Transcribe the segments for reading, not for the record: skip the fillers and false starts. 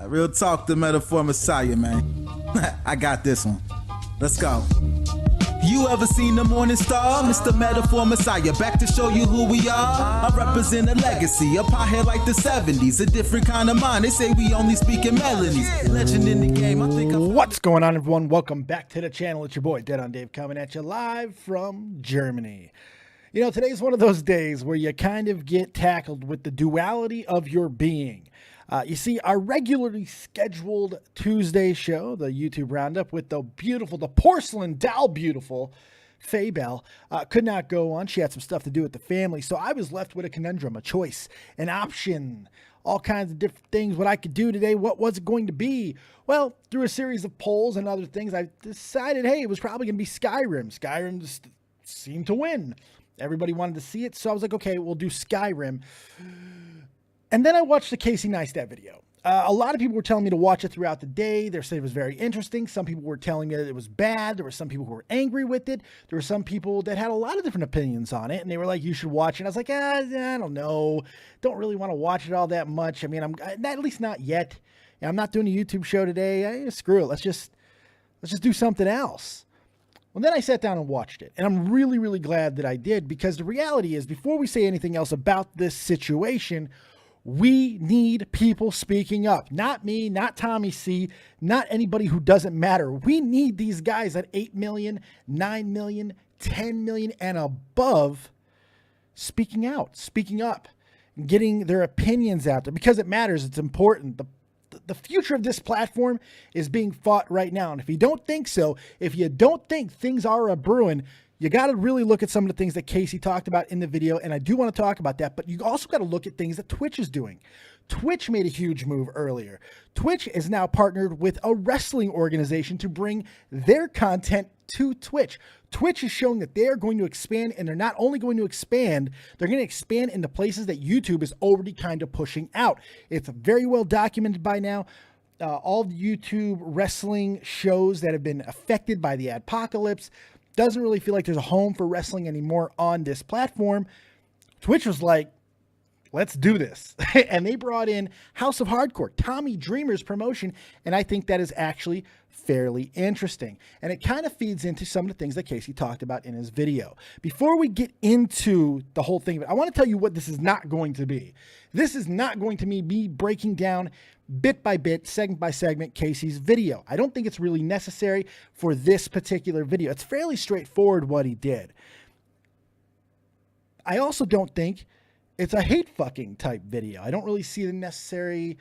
Real talk, the metaphor messiah, man. I got this one. Let's go. You ever seen the morning star? Mr. Metaphor Messiah, back to show you who we are. I represent a legacy, a pothead like the 70s, a different kind of mind. They say we only speak in melodies. Legend in the game, I think What's going on, everyone? Welcome back to the channel. It's your boy, Dead on Dave, coming at you live from Germany. You know, today's one of those days where you kind of get tackled with the duality of your being. You see, our regularly scheduled Tuesday show, the YouTube Roundup, with the porcelain doll beautiful Faye Bell, could not go on. She had some stuff to do with the family, so I was left with a conundrum, a choice, an option, all kinds of different things, what I could do today. What was it going to be? Well, through a series of polls and other things, I decided, hey, it was probably going to be Skyrim. Skyrim just seemed to win. Everybody wanted to see it, so I was like, okay, we'll do Skyrim. And then I watched the Casey Neistat video. A lot of people were telling me to watch it throughout the day. They said it was very interesting. Some people were telling me that it was bad. There were some people who were angry with it. There were some people that had a lot of different opinions on it, and they were like, you should watch it. I was like, I don't know. Don't really want to watch it all that much. I mean, at least not yet. I'm not doing a YouTube show today. Screw it. Let's just do something else. Well, then I sat down and watched it, and I'm really, really glad that I did, because the reality is, before we say anything else about this situation, we need people speaking up. Not me, not Tommy C, not anybody who doesn't matter. We need these guys at 8 million, 9 million, 10 million and above speaking out, speaking up, getting their opinions out there, because it matters. It's important. The future of this platform is being fought right now. And if you don't think so, if you don't think things are a brewing, you got to really look at some of the things that Casey talked about in the video, and I do want to talk about that, but you also got to look at things that Twitch is doing. Twitch made a huge move earlier. Twitch is now partnered with a wrestling organization to bring their content to Twitch. Twitch is showing that they're going to expand, and they're not only going to expand, they're going to expand into places that YouTube is already kind of pushing out. It's very well documented by now. All the YouTube wrestling shows that have been affected by the adpocalypse, doesn't really feel like there's a home for wrestling anymore on this platform. Twitch was like, let's do this. And they brought in House of Hardcore, Tommy Dreamer's promotion, and I think that is actually fairly interesting. And it kind of feeds into some of the things that Casey talked about in his video. Before we get into the whole thing, I want to tell you what this is not going to be. This is not going to be breaking down bit by bit, segment by segment, Casey's video. I don't think it's really necessary for this particular video. It's fairly straightforward what he did. I also don't think it's a hate fucking type video. I don't really see the necessary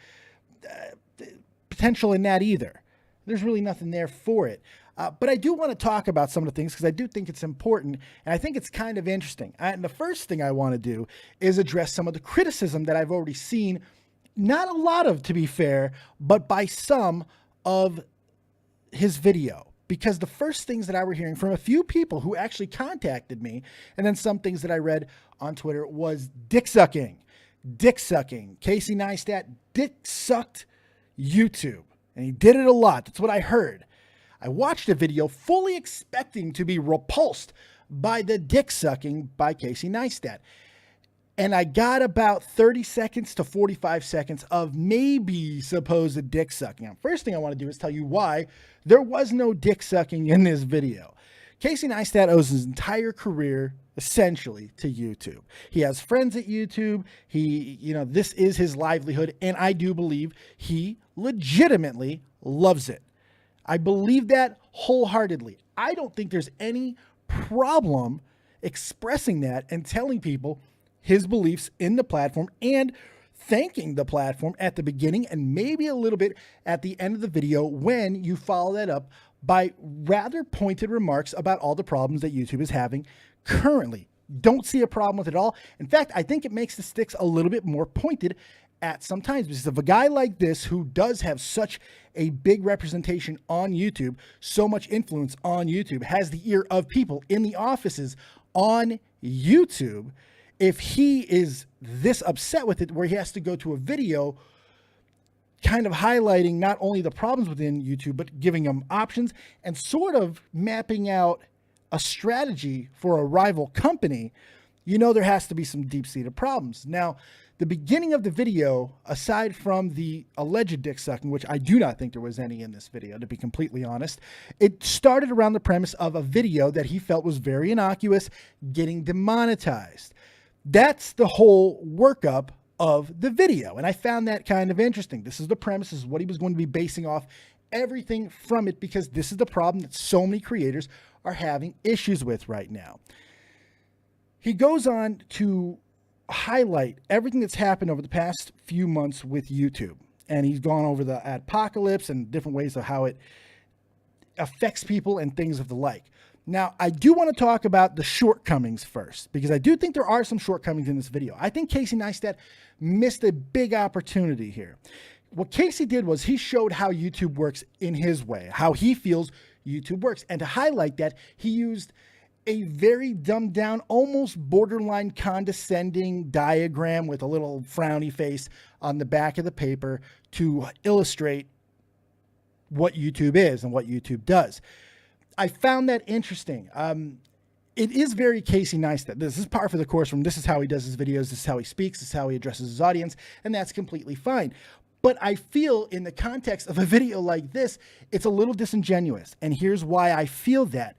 potential in that either. There's really nothing there for it. But I do want to talk about some of the things, because I do think it's important, and I think it's kind of interesting. And the first thing I want to do is address some of the criticism that I've already seen. Not a lot of, to be fair, but by some of his video. Because the first things that I were hearing from a few people who actually contacted me, and then some things that I read on Twitter, was dick sucking. Dick sucking. Casey Neistat dick sucked YouTube. And he did it a lot. That's what I heard. I watched a video fully expecting to be repulsed by the dick sucking by Casey Neistat. And I got about 30 seconds to 45 seconds of maybe supposed dick sucking. Now, first thing I want to do is tell you why there was no dick sucking in this video. Casey Neistat owes his entire career essentially to YouTube. He has friends at YouTube. This is his livelihood, and I do believe he legitimately loves it. I believe that wholeheartedly. I don't think there's any problem expressing that and telling people his beliefs in the platform and thanking the platform at the beginning and maybe a little bit at the end of the video, when you follow that up by rather pointed remarks about all the problems that YouTube is having currently. Don't see a problem with it at all. In fact, I think it makes the sticks a little bit more pointed at some times, because of a guy like this who does have such a big representation on YouTube, so much influence on YouTube, has the ear of people in the offices on YouTube. If he is this upset with it, where he has to go to a video kind of highlighting not only the problems within YouTube, but giving them options and sort of mapping out a strategy for a rival company, you know there has to be some deep-seated problems. Now, The beginning of the video, aside from the alleged dick sucking, which I do not think there was any in this video, to be completely honest, it started around the premise of a video that he felt was very innocuous, getting demonetized. That's the whole workup of the video. And I found that kind of interesting. This is the premise, this is what he was going to be basing off everything from it, because this is the problem that so many creators are having issues with right now. He goes on to highlight everything that's happened over the past few months with YouTube. And he's gone over the apocalypse and different ways of how it affects people and things of the like. Now, I do want to talk about the shortcomings first, because I do think there are some shortcomings in this video. I think Casey Neistat missed a big opportunity here. What Casey did was he showed how YouTube works in his way, how he feels YouTube works. And to highlight that, he used a very dumbed down, almost borderline condescending diagram with a little frowny face on the back of the paper to illustrate what YouTube is and what YouTube does. I found that interesting. It is very Casey Neistat. This is par for the course from this is how he does his videos, this is how he speaks, this is how he addresses his audience, and that's completely fine. But I feel in the context of a video like this, it's a little disingenuous. And here's why I feel that.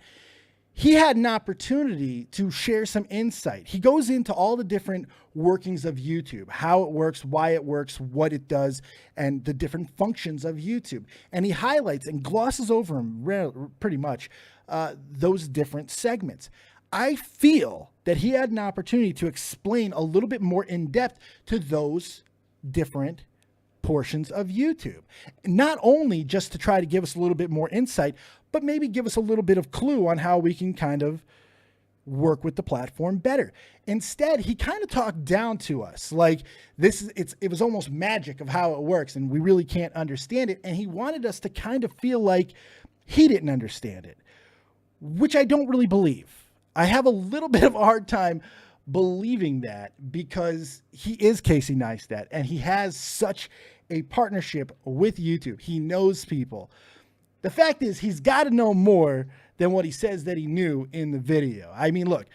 He had an opportunity to share some insight. He goes into all the different workings of YouTube, how it works, why it works, what it does, and the different functions of YouTube. And he highlights and glosses over them pretty much those different segments. I feel that he had an opportunity to explain a little bit more in depth to those different portions of YouTube. Not only just to try to give us a little bit more insight, but maybe give us a little bit of clue on how we can kind of work with the platform better. Instead, he kind of talked down to us like it was almost magic of how it works and we really can't understand it. And he wanted us to kind of feel like he didn't understand it, which I don't really believe. I have a little bit of a hard time believing that because he is Casey Neistat and he has such a partnership with YouTube. He knows people. The fact is, he's got to know more than what he says that he knew in the video. I mean, look,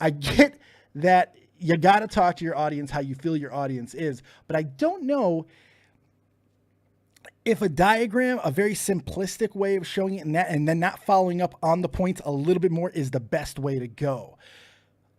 I get that you got to talk to your audience how you feel your audience is, but I don't know if a diagram, a very simplistic way of showing it and then not following up on the points a little bit more is the best way to go.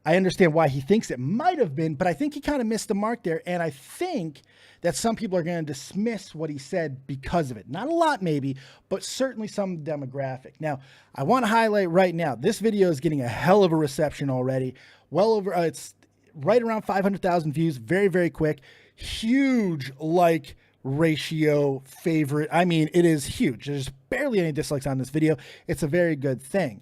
I understand why he thinks it might have been, but I think he kind of missed the mark there. And I think that some people are going to dismiss what he said because of it. Not a lot, maybe, but certainly some demographic. Now, I want to highlight right now, this video is getting a hell of a reception already. Well over, it's right around 500,000 views. Very, very quick. Huge like ratio favorite. I mean, it is huge. There's barely any dislikes on this video. It's a very good thing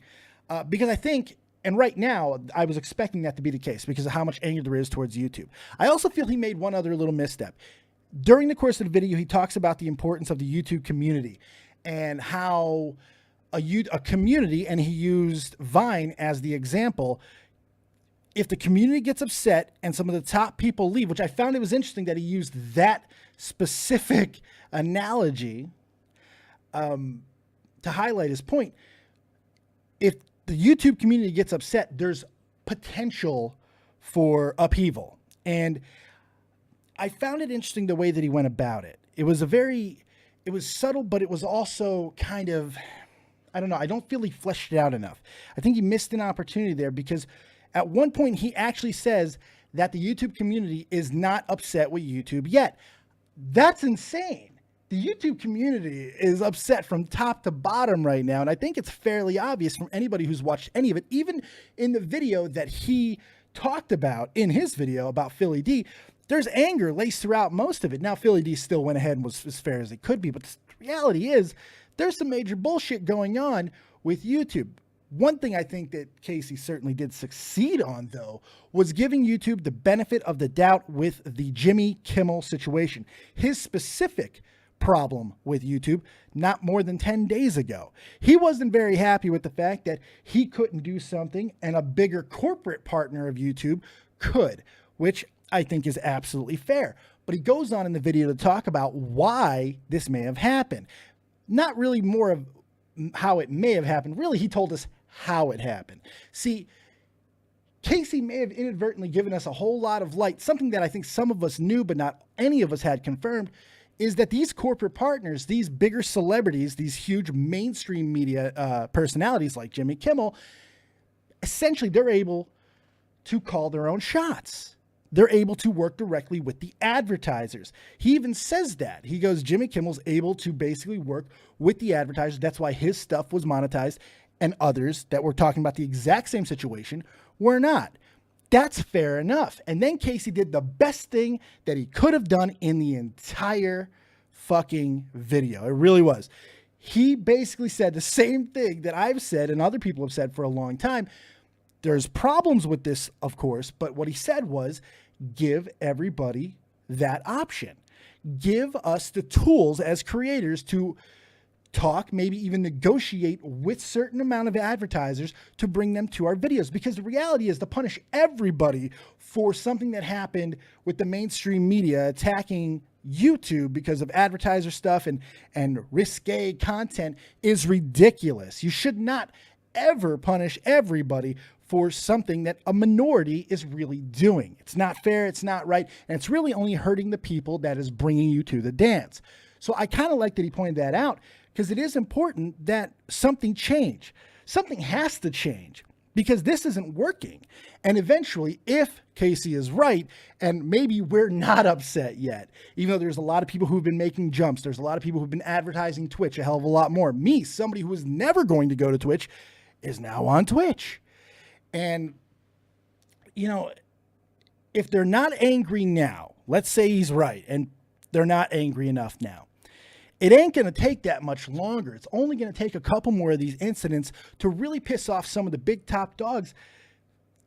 because I think, and right now, I was expecting that to be the case because of how much anger there is towards YouTube. I also feel he made one other little misstep. During the course of the video, he talks about the importance of the YouTube community and how a community, and he used Vine as the example. If the community gets upset and some of the top people leave, which I found it was interesting that he used that specific analogy to highlight his point. If the YouTube community gets upset, there's potential for upheaval. And I found it interesting the way that he went about it. It was subtle, but it was also kind of, I don't know. I don't feel he fleshed it out enough. I think he missed an opportunity there because at one point he actually says that the YouTube community is not upset with YouTube yet. That's insane. The YouTube community is upset from top to bottom right now. And I think it's fairly obvious from anybody who's watched any of it, even in the video that he talked about in his video about Philly D, there's anger laced throughout most of it. Now, Philly D still went ahead and was as fair as it could be. But the reality is there's some major bullshit going on with YouTube. One thing I think that Casey certainly did succeed on, though, was giving YouTube the benefit of the doubt with the Jimmy Kimmel situation. His specific problem with YouTube not more than 10 days ago. He wasn't very happy with the fact that he couldn't do something and a bigger corporate partner of YouTube could, which I think is absolutely fair. But he goes on in the video to talk about why this may have happened. Not really more of how it may have happened. Really, he told us how it happened. See, Casey may have inadvertently given us a whole lot of light. Something that I think some of us knew, but not any of us had confirmed, is that these corporate partners, these bigger celebrities, these huge mainstream media personalities like Jimmy Kimmel, essentially they're able to call their own shots. They're able to work directly with the advertisers. He even says that. He goes, Jimmy Kimmel's able to basically work with the advertisers. That's why his stuff was monetized, and others that were talking about the exact same situation were not. That's fair enough. And then Casey did the best thing that he could have done in the entire fucking video. It really was. He basically said the same thing that I've said and other people have said for a long time. There's problems with this, of course, but what he said was, give everybody that option. Give us the tools as creators to talk, maybe even negotiate with certain amount of advertisers to bring them to our videos. Because the reality is, to punish everybody for something that happened with the mainstream media attacking YouTube because of advertiser stuff and risque content is ridiculous. You should not ever punish everybody for something that a minority is really doing. It's not fair, it's not right, and it's really only hurting the people that is bringing you to the dance. So I kind of like that he pointed that out, because it is important that something change. Something has to change, because this isn't working. And eventually, if Casey is right, and maybe we're not upset yet, even though there's a lot of people who've been making jumps, there's a lot of people who've been advertising Twitch a hell of a lot more. Me, somebody who was never going to go to Twitch, is now on Twitch. And, you know, if they're not angry now, let's say he's right, and they're not angry enough now, it ain't going to take that much longer. It's only going to take a couple more of these incidents to really piss off some of the big top dogs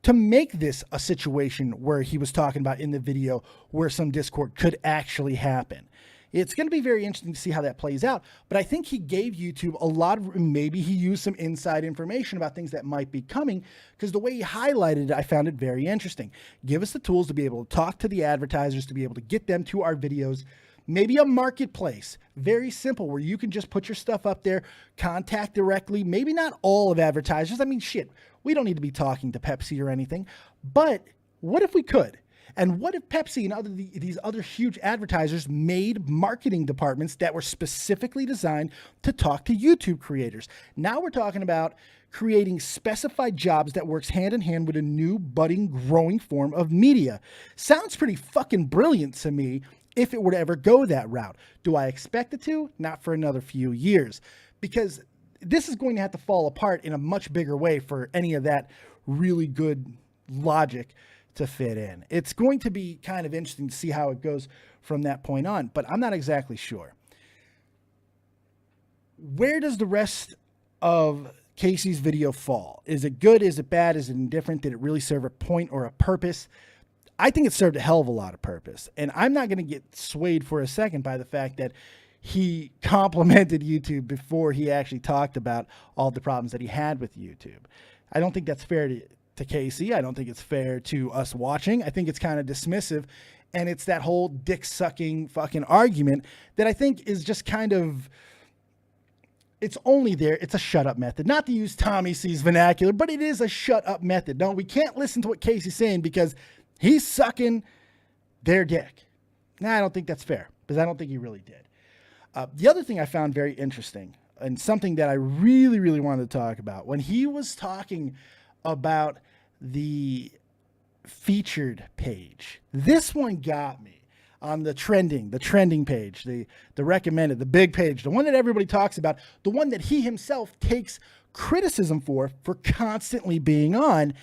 to make this a situation where he was talking about in the video where some discord could actually happen. It's going to be very interesting to see how that plays out, but I think he gave YouTube a lot of, maybe he used some inside information about things that might be coming, because the way he highlighted it, I found it very interesting. Give us the tools to be able to talk to the advertisers, to be able to get them to our videos. Maybe a marketplace, very simple, where you can just put your stuff up there, contact directly. Maybe not all of advertisers. I mean, shit, we don't need to be talking to Pepsi or anything, but what if we could? And what if Pepsi and these other huge advertisers made marketing departments that were specifically designed to talk to YouTube creators? Now we're talking about creating specified jobs that works hand in hand with a new, budding, growing form of media. Sounds pretty fucking brilliant to me if it were to ever go that route. Do I expect it to? Not for another few years, because this is going to have to fall apart in a much bigger way for any of that really good logic to fit in. It's going to be kind of interesting to see how it goes from that point on, but I'm not exactly sure. Where does the rest of Casey's video fall? Is it good? Is it bad? Is it indifferent? Did it really serve a point or a purpose? I think it served a hell of a lot of purpose, and I'm not going to get swayed for a second by the fact that he complimented YouTube before he actually talked about all the problems that he had with YouTube. I don't think that's fair to Casey. I don't think it's fair to us watching. I think it's kind of dismissive, and it's that whole dick-sucking fucking argument that I think is just kind of, it's only there. It's a shut-up method. Not to use Tommy C's vernacular, but it is a shut-up method. No, we can't listen to what Casey's saying because he's sucking their dick. Nah, I don't think that's fair, because I don't think he really did. The other thing I found very interesting, and something that I really, really wanted to talk about, when he was talking about the featured page, this one got me on the trending page, the recommended, the big page, the one that everybody talks about, the one that he himself takes criticism for constantly being on.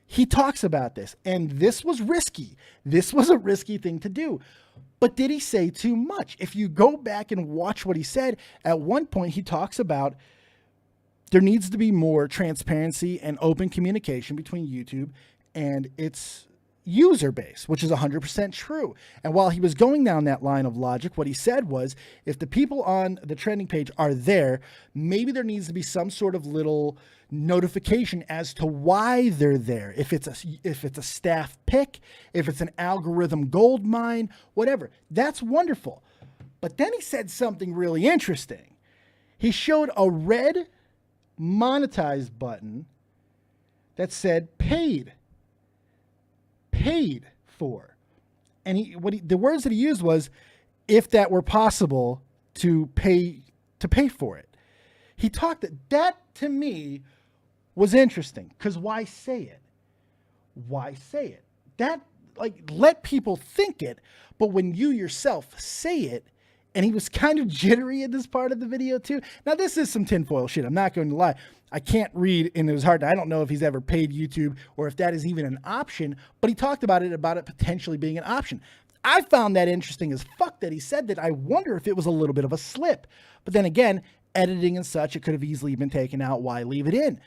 He talks about this, and this was risky. This was a risky thing to do. But did he say too much? If you go back and watch what he said, at one point he talks about there needs to be more transparency and open communication between YouTube and its user base, which is 100% true. And while he was going down that line of logic, what he said was, if the people on the trending page are there, maybe there needs to be some sort of little notification as to why they're there. If it's a staff pick, if it's an algorithm gold mine, whatever. That's wonderful. But then he said something really interesting. He showed a red monetized button that said paid. paid for. And the words that he used was, if that were possible to pay for it. He talked that to me was interesting, because why say it? Why say it? That, like, let people think it, but when you yourself say it, and he was kind of jittery in this part of the video too. Now, this is some tinfoil shit. I'm not going to lie. I can't read, and it was hard. I don't know if he's ever paid YouTube or if that is even an option, but he talked about it potentially being an option. I found that interesting as fuck that he said that. I wonder if it was a little bit of a slip. But then again, editing and such, it could have easily been taken out. Why leave it in?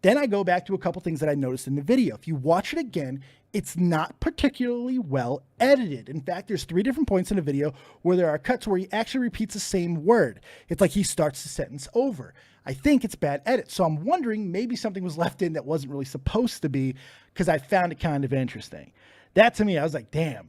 Then I go back to a couple things that I noticed in the video. If you watch it again, it's not particularly well edited. In fact, there's 3 different points in the video where there are cuts where he actually repeats the same word. It's like he starts the sentence over. I think it's bad edit. So I'm wondering, maybe something was left in that wasn't really supposed to be, because I found it kind of interesting. That to me, I was like, damn.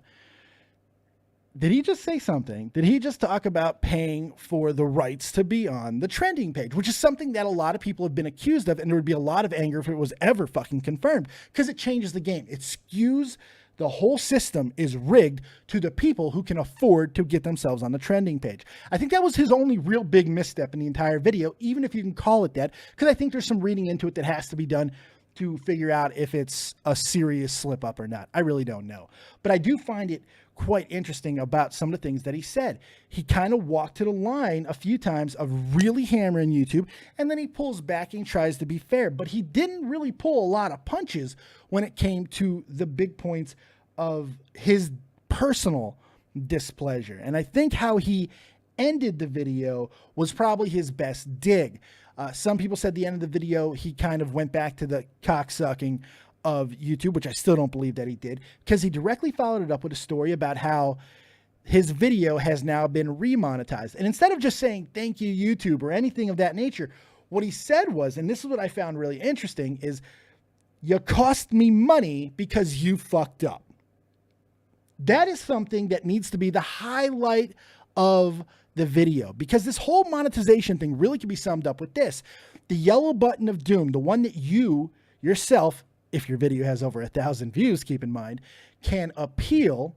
Did he just say something? Did he just talk about paying for the rights to be on the trending page, which is something that a lot of people have been accused of, and there would be a lot of anger if it was ever fucking confirmed, because it changes the game. It skews, the whole system is rigged to the people who can afford to get themselves on the trending page. I think that was his only real big misstep in the entire video, even if you can call it that, because I think there's some reading into it that has to be done to figure out if it's a serious slip up or not. I really don't know. But I do find it quite interesting about some of the things that he said. He kind of walked to the line a few times of really hammering YouTube, and then he pulls back and tries to be fair. But he didn't really pull a lot of punches when it came to the big points of his personal displeasure. And I think how he ended the video was probably his best dig. Some people said the end of the video, he kind of went back to the cocksucking of YouTube, which I still don't believe that he did, because he directly followed it up with a story about how his video has now been remonetized. And instead of just saying, thank you, YouTube, or anything of that nature, what he said was, and this is what I found really interesting, is, you cost me money because you fucked up. That is something that needs to be the highlight of the video, because this whole monetization thing really can be summed up with this. The yellow button of doom, the one that you yourself, if your video has over 1,000 views, keep in mind, can appeal,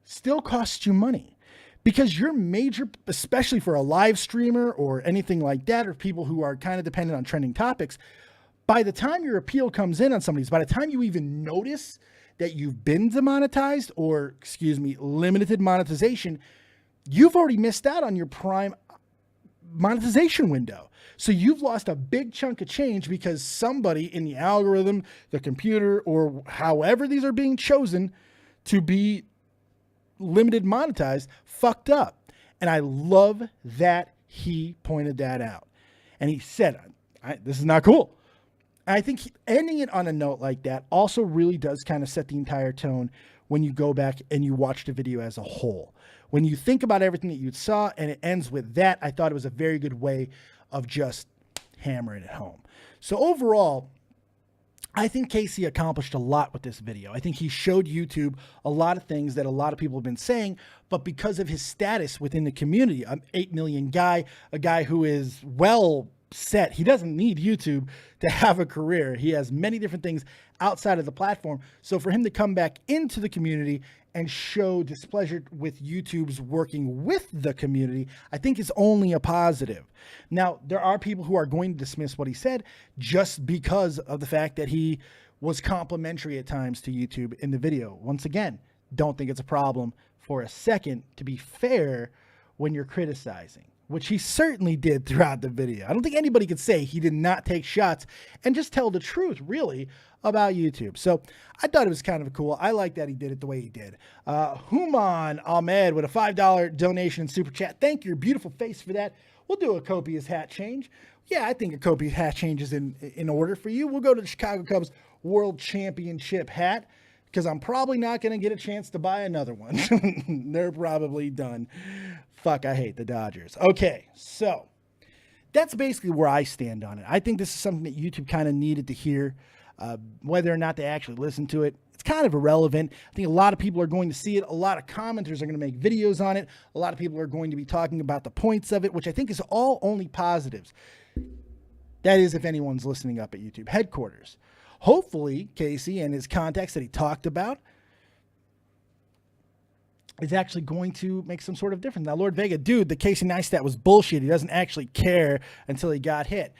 still costs you money, because your major, especially for a live streamer or anything like that, or people who are kind of dependent on trending topics, by the time your appeal comes in on somebody's, by the time you even notice that you've been demonetized, or excuse me, limited monetization, you've already missed out on your prime monetization window. So you've lost a big chunk of change because somebody in the algorithm, the computer, or however these are being chosen to be limited monetized, fucked up. And I love that he pointed that out. And he said, this is not cool. And I think ending it on a note like that also really does kind of set the entire tone when you go back and you watch the video as a whole. When you think about everything that you saw and it ends with that, I thought it was a very good way of just hammering it home. So overall, I think Casey accomplished a lot with this video. I think he showed YouTube a lot of things that a lot of people have been saying, but because of his status within the community, an 8 million guy, a guy who is well set, he doesn't need YouTube to have a career. He has many different things outside of the platform. So for him to come back into the community and show displeasure with YouTube's working with the community, I think is only a positive. Now, there are people who are going to dismiss what he said just because of the fact that he was complimentary at times to YouTube in the video. Once again, don't think it's a problem for a second, to be fair, when you're criticizing, which he certainly did throughout the video. I don't think anybody could say he did not take shots and just tell the truth, really, about YouTube. So I thought it was kind of cool. I like that he did it the way he did. Human Ahmed with a $5 donation and super chat. Thank your beautiful face for that. We'll do a Copious hat change. Yeah, I think a Copious hat change is in order for you. We'll go to the Chicago Cubs World Championship hat, because I'm probably not going to get a chance to buy another one. They're probably done. Fuck, I hate the Dodgers. Okay, so that's basically where I stand on it. I think this is something that YouTube kind of needed to hear. Whether or not they actually listen to it, it's kind of irrelevant. I think a lot of people are going to see it. A lot of commenters are going to make videos on it. A lot of people are going to be talking about the points of it, which I think is all only positives. That is, if anyone's listening up at YouTube headquarters. hopefully Casey and his contacts that he talked about is actually going to make some sort of difference. Now, Lord Vega, dude, the Casey Neistat was bullshit. He doesn't actually care until he got hit.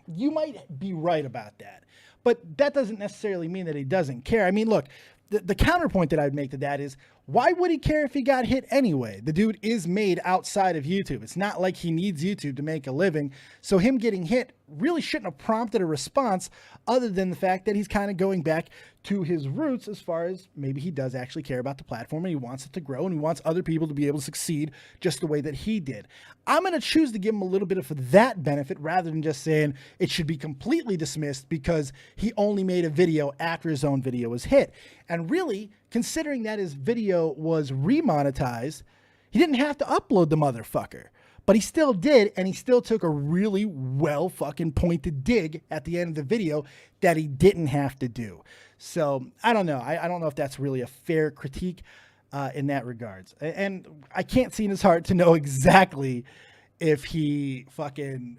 You might be right about that, but that doesn't necessarily mean that he doesn't care. I mean, look, the counterpoint that I would make to that is, why would he care if he got hit anyway? The dude is made outside of YouTube. It's not like he needs YouTube to make a living. So him getting hit really shouldn't have prompted a response, other than the fact that he's kind of going back to his roots, as far as maybe he does actually care about the platform and he wants it to grow and he wants other people to be able to succeed just the way that he did. I'm going to choose to give him a little bit of that benefit rather than just saying it should be completely dismissed because he only made a video after his own video was hit. And really, considering that his video was remonetized, he didn't have to upload the motherfucker. But he still did, and he still took a really well fucking pointed dig at the end of the video that he didn't have to do. So I don't know. I don't know if that's really a fair critique in that regards. And I can't see in his heart to know exactly if he fucking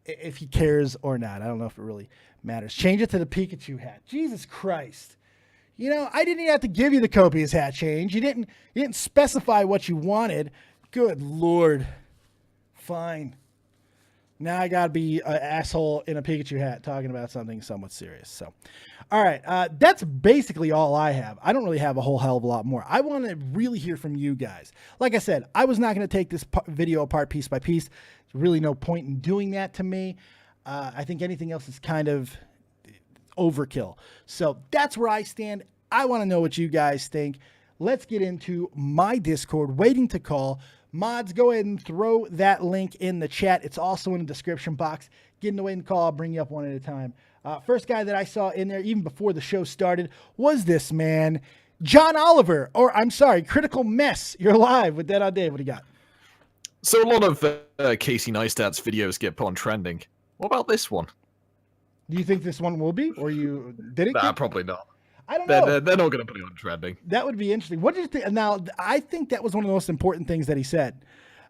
if he cares or not. I don't know if it really matters. Change it to the Pikachu hat. Jesus Christ. You know, I didn't even have to give you the Copious hat change. You didn't specify what you wanted. Good Lord. Fine. Now I gotta be an asshole in a Pikachu hat talking about something somewhat serious. So, all right. That's basically all I have. I don't really have a whole hell of a lot more. I want to really hear from you guys. Like I said, I was not going to take this video apart piece by piece. There's really no point in doing that to me. I think anything else is kind of overkill. So that's where I stand. I want to know what you guys think. Let's get into my Discord, waiting to call. Mods, go ahead and throw that link in the chat. It's also in the description box. Get in the waiting call. I'll bring you up one at a time. First guy that I saw in there, even before the show started, was this man, John Oliver, or I'm sorry, Critical Mess. You're live with Dead on Dave. What do you got? So a lot of Casey Neistat's videos get put on trending. What about this one? Do you think this one will be, or you did it? Nah, probably not. I don't know. They're not going to put it on trending. That would be interesting. What did you think? Now, I think that was one of the most important things that he said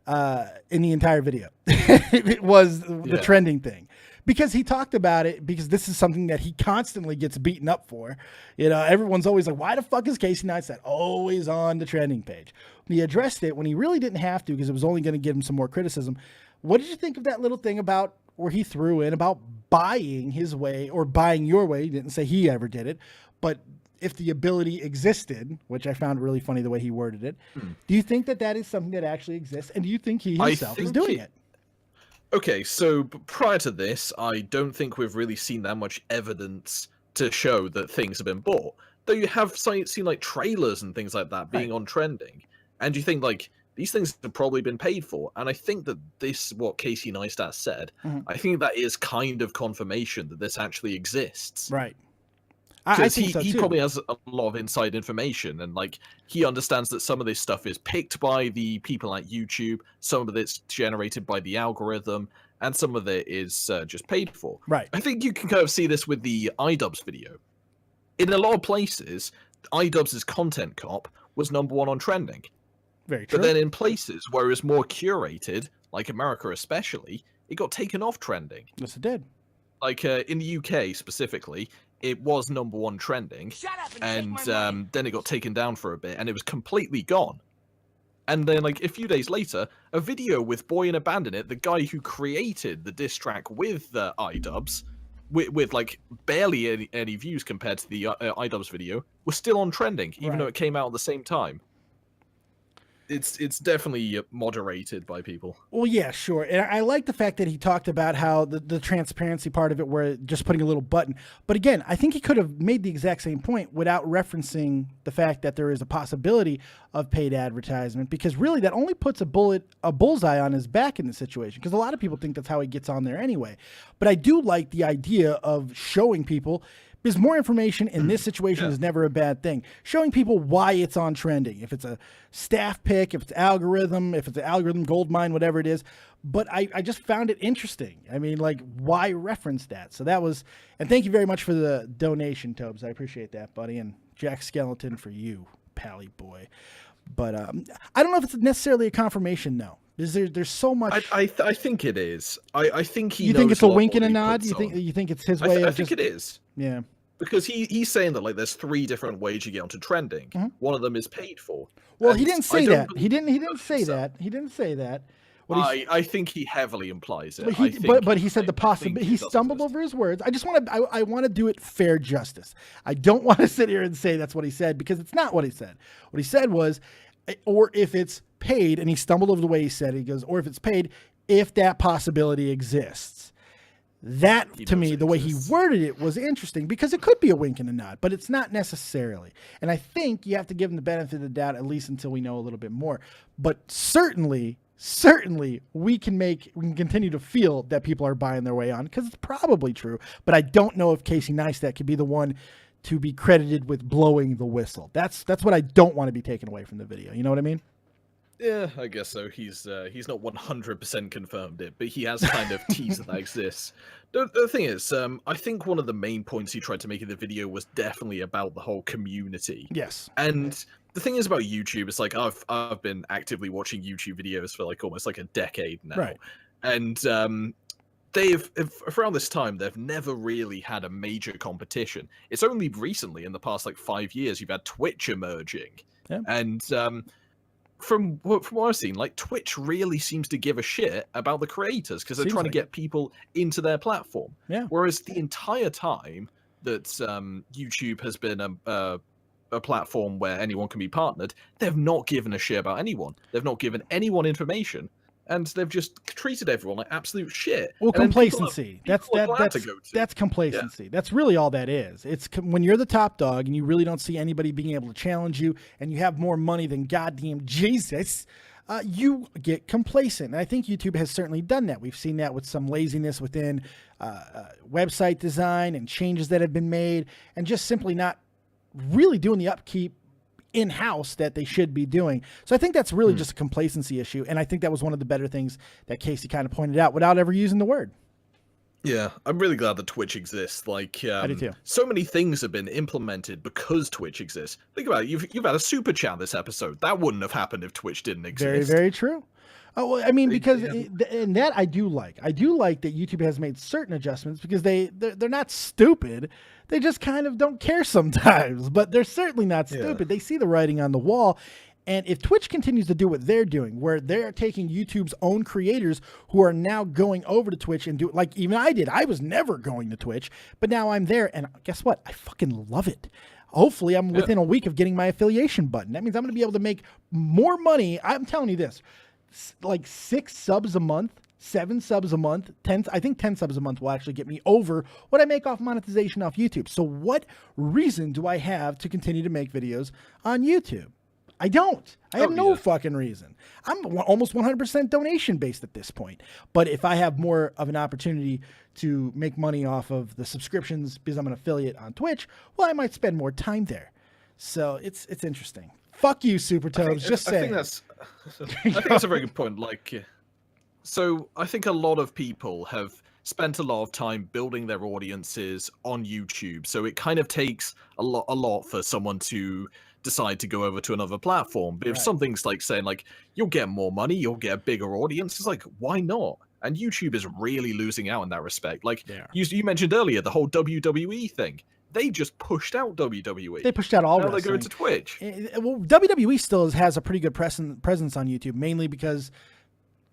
in the entire video. It was the trending thing. Because he talked about it, because this is something that he constantly gets beaten up for. You know, everyone's always like, why the fuck is Casey Neistat always on the trending page? He addressed it when he really didn't have to, because it was only going to give him some more criticism. What did you think of that little thing about where he threw in about buying his way or buying your way? He didn't say he ever did it, but if the ability existed, which I found really funny the way he worded it, do you think that that is something that actually exists? And do you think he himself is doing it? Okay, so prior to this, I don't think we've really seen that much evidence to show that things have been bought. Though you have seen like trailers and things like that being on trending. And you think like these things have probably been paid for. And I think that this, what Casey Neistat said, I think that is kind of confirmation that this actually exists. Right. I think he probably has a lot of inside information, and like he understands that some of this stuff is picked by the people at YouTube, some of it's generated by the algorithm, and some of it is just paid for. Right. I think you can kind of see this with the iDubbbz video. In a lot of places, iDubbbz's content cop was #1 on trending. Very true. But then in places where it was more curated, like America especially, it got taken off trending. Yes, it did. Like in the UK specifically, it was #1 trending, and then it got taken down for a bit, and it was completely gone. And then, like, a few days later, a video with Boy in a Band in it, the guy who created the diss track with iDubbbz, with like, barely any views compared to the iDubbbz video, was still on trending, even though it came out at the same time. It's definitely moderated by people. Well, yeah, sure. And I like the fact that he talked about how the transparency part of it, where just putting a little button. But again, I think he could have made the exact same point without referencing the fact that there is a possibility of paid advertisement, because really that only puts a bullseye on his back in the situation, because a lot of people think that's how he gets on there anyway. But I do like the idea of showing people, because more information in this situation is never a bad thing. Showing people why it's on trending. If it's a staff pick, if it's algorithm, if it's an algorithm gold mine, whatever it is. But I just found it interesting. I mean, like, why reference that? So that was, and thank you very much for the donation, Tobes. I appreciate that, buddy. And Jack Skeleton for you, pally boy. But I don't know if it's necessarily a confirmation, though. There's so much. I think it is. I think he. You knows think it's a wink lot and a more than nod? he You puts think on. you think it's his way I of think just, it is. yeah. Because he's saying that like there's 3 different ways you get onto trending. Mhm. One of them is paid for. Well, And he didn't I say don't that. He didn't believe say so. that. He didn't say that. What he I think he heavily implies it. but he said the possibility. He stumbled over his words. I just want to I want to do it fair justice. I don't want to sit here and say that's what he said, because it's not what he said. What he said was, or if it's paid, and he stumbled over the way he said it. He goes, or if it's paid, if that possibility exists. That, to me, the way he worded it was interesting, because it could be a wink and a nod, but it's not necessarily. And I think you have to give him the benefit of the doubt, at least until we know a little bit more. But certainly we can continue to feel that people are buying their way on, because it's probably true. But I don't know if Casey Neistat could be the one to be credited with blowing the whistle. That's what I don't want to be taken away from the video. You know what I mean? Yeah, I guess so. He's not 100% confirmed it, but he has kind of teased that exists. The thing is, I think one of the main points he tried to make in the video was definitely about the whole community. Yes. And the thing is about YouTube, it's like I've been actively watching YouTube videos for like almost like a decade now. Right. And around this time, they've never really had a major competition. It's only recently, in the past like 5 years, you've had Twitch emerging. Yeah. And from what I've seen, like Twitch really seems to give a shit about the creators, because they're trying to get people into their platform. Yeah. Whereas the entire time that YouTube has been a platform where anyone can be partnered, they've not given a shit about anyone. They've not given anyone information, and they've just treated everyone like absolute shit. Well, and complacency. That's complacency. Yeah. That's really all that is. It's when you're the top dog and you really don't see anybody being able to challenge you, and you have more money than goddamn Jesus. You get complacent. And I think YouTube has certainly done that. We've seen that with some laziness within website design and changes that have been made, and just simply not really doing the upkeep in-house that they should be doing. So I think that's really just a complacency issue. And I think that was one of the better things that Casey kind of pointed out without ever using the word. Yeah, I'm really glad that Twitch exists. Like, I do too. So many things have been implemented because Twitch exists. Think about it. You've had a super chat this episode. That wouldn't have happened if Twitch didn't exist. Very, very true. Oh, well, I mean, because and that I do like. I do like that YouTube has made certain adjustments, because they're not stupid. They just kind of don't care sometimes, but they're certainly not stupid. Yeah. They see the writing on the wall. And if Twitch continues to do what they're doing, where they're taking YouTube's own creators who are now going over to Twitch and do, like even I did. I was never going to Twitch, but now I'm there, and guess what? I fucking love it. Hopefully I'm within a week of getting my affiliation button. That means I'm going to be able to make more money. I'm telling you this, like 6 subs a month, 7 subs a month, 10, I think 10 subs a month will actually get me over what I make off monetization off YouTube. So what reason do I have to continue to make videos on YouTube? I don't. I have no fucking reason. I'm almost 100% donation based at this point. But if I have more of an opportunity to make money off of the subscriptions because I'm an affiliate on Twitch, well, I might spend more time there. So it's interesting. Fuck you, Super Toads. Just saying. I think that's a very good point. Like, so I think a lot of people have spent a lot of time building their audiences on YouTube. So it kind of takes a lot for someone to decide to go over to another platform. But if something's like saying like you'll get more money, you'll get a bigger audience, it's like, why not? And YouTube is really losing out in that respect. Like you mentioned earlier, the whole WWE thing. They just pushed out WWE. They pushed out all now wrestling. They're going to Twitch. Well, WWE still has a pretty good presence on YouTube, mainly because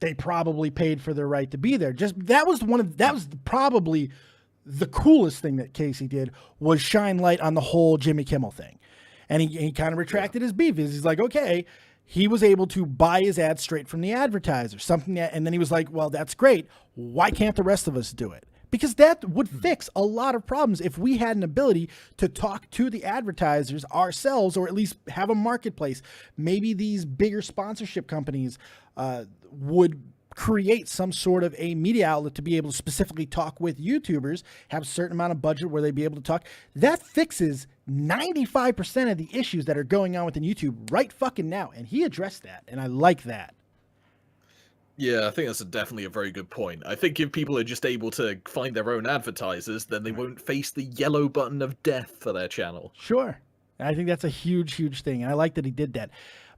they probably paid for their right to be there. That was probably the coolest thing that Casey did, was shine light on the whole Jimmy Kimmel thing. And he kind of retracted his beef. He's like, okay, he was able to buy his ads straight from the advertiser, and then he was like, well, that's great. Why can't the rest of us do it? Because that would fix a lot of problems if we had an ability to talk to the advertisers ourselves, or at least have a marketplace. Maybe these bigger sponsorship companies would create some sort of a media outlet to be able to specifically talk with YouTubers, have a certain amount of budget where they'd be able to talk. That fixes 95% of the issues that are going on within YouTube right fucking now. And he addressed that, and I like that. Yeah, I think that's definitely a very good point. I think if people are just able to find their own advertisers, then they won't face the yellow button of death for their channel. Sure. And I think that's a huge, huge thing. And I like that he did that.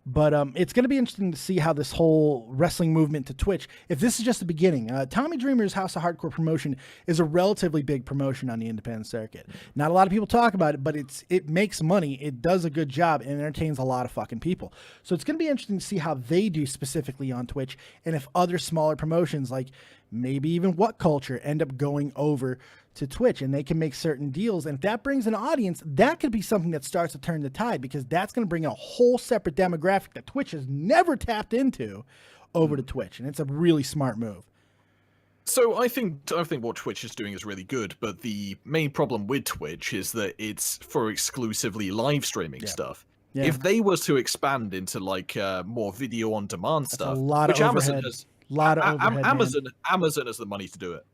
But it's going to be interesting to see how this whole wrestling movement to Twitch, if this is just the beginning. Tommy Dreamer's House of Hardcore promotion is a relatively big promotion on the independent circuit. Not a lot of people talk about it, but it makes money. It does a good job and entertains a lot of fucking people. So it's going to be interesting to see how they do specifically on Twitch, and if other smaller promotions like maybe even What Culture end up going over to Twitch and they can make certain deals. And if that brings an audience, that could be something that starts to turn the tide, because that's going to bring a whole separate demographic that Twitch has never tapped into over to Twitch. And it's a really smart move. So I think what Twitch is doing is really good, but the main problem with Twitch is that it's for exclusively live streaming stuff. Yeah. If they were to expand into like more video on demand stuff, which Amazon has, Amazon has the money to do it.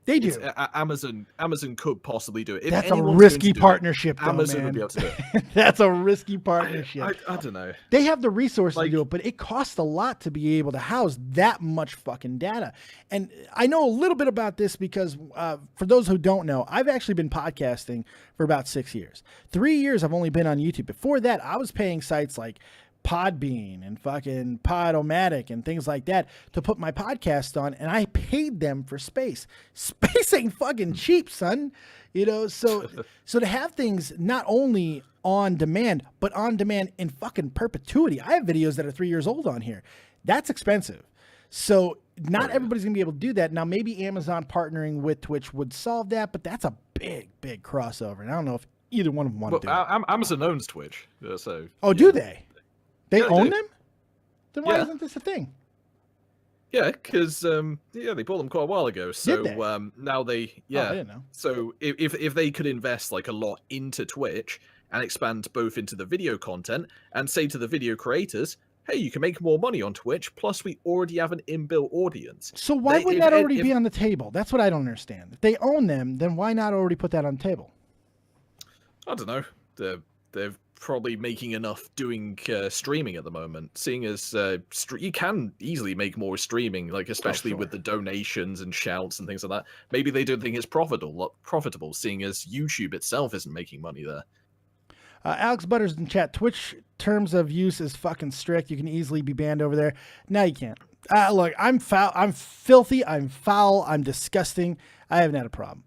They do. Amazon could possibly do it. If that's a risky partnership, though, Amazon man. would be able to do it. That's a risky partnership. I don't know. They have the resources to do it, but it costs a lot to be able to house that much fucking data. And I know a little bit about this because for those who don't know, I've actually been podcasting for about 6 years. 3 years I've only been on YouTube. Before that, I was paying sites like Podbean and fucking Podomatic and things like that to put my podcast on, and I paid them for space. Space ain't fucking cheap, son. You know, so to have things not only on demand, but on demand in fucking perpetuity. I have videos that are 3 years old on here. That's expensive. So not everybody's gonna be able to do that. Now maybe Amazon partnering with Twitch would solve that, but that's a big crossover. And I don't know if either one of them want to do it. Amazon owns Twitch, so. Do they? They own them? Then why isn't this a thing? Yeah, because they bought them quite a while ago. So now they I didn't know. So if they could invest like a lot into Twitch and expand both into the video content and say to the video creators, hey, you can make more money on Twitch, plus we already have an inbuilt audience. So why wouldn't that already be on the table? That's what I don't understand. If they own them, then why not already put that on the table? I don't know. They're probably making enough doing streaming at the moment, seeing as you can easily make more streaming, like especially with the donations and shouts and things like that. Maybe they don't think it's profitable, seeing as YouTube itself isn't making money there. Alex Butters in chat, Twitch terms of use is fucking strict. You can easily be banned over there. No, you can't. Look, I'm foul. I'm filthy. I'm foul. I'm disgusting. I haven't had a problem.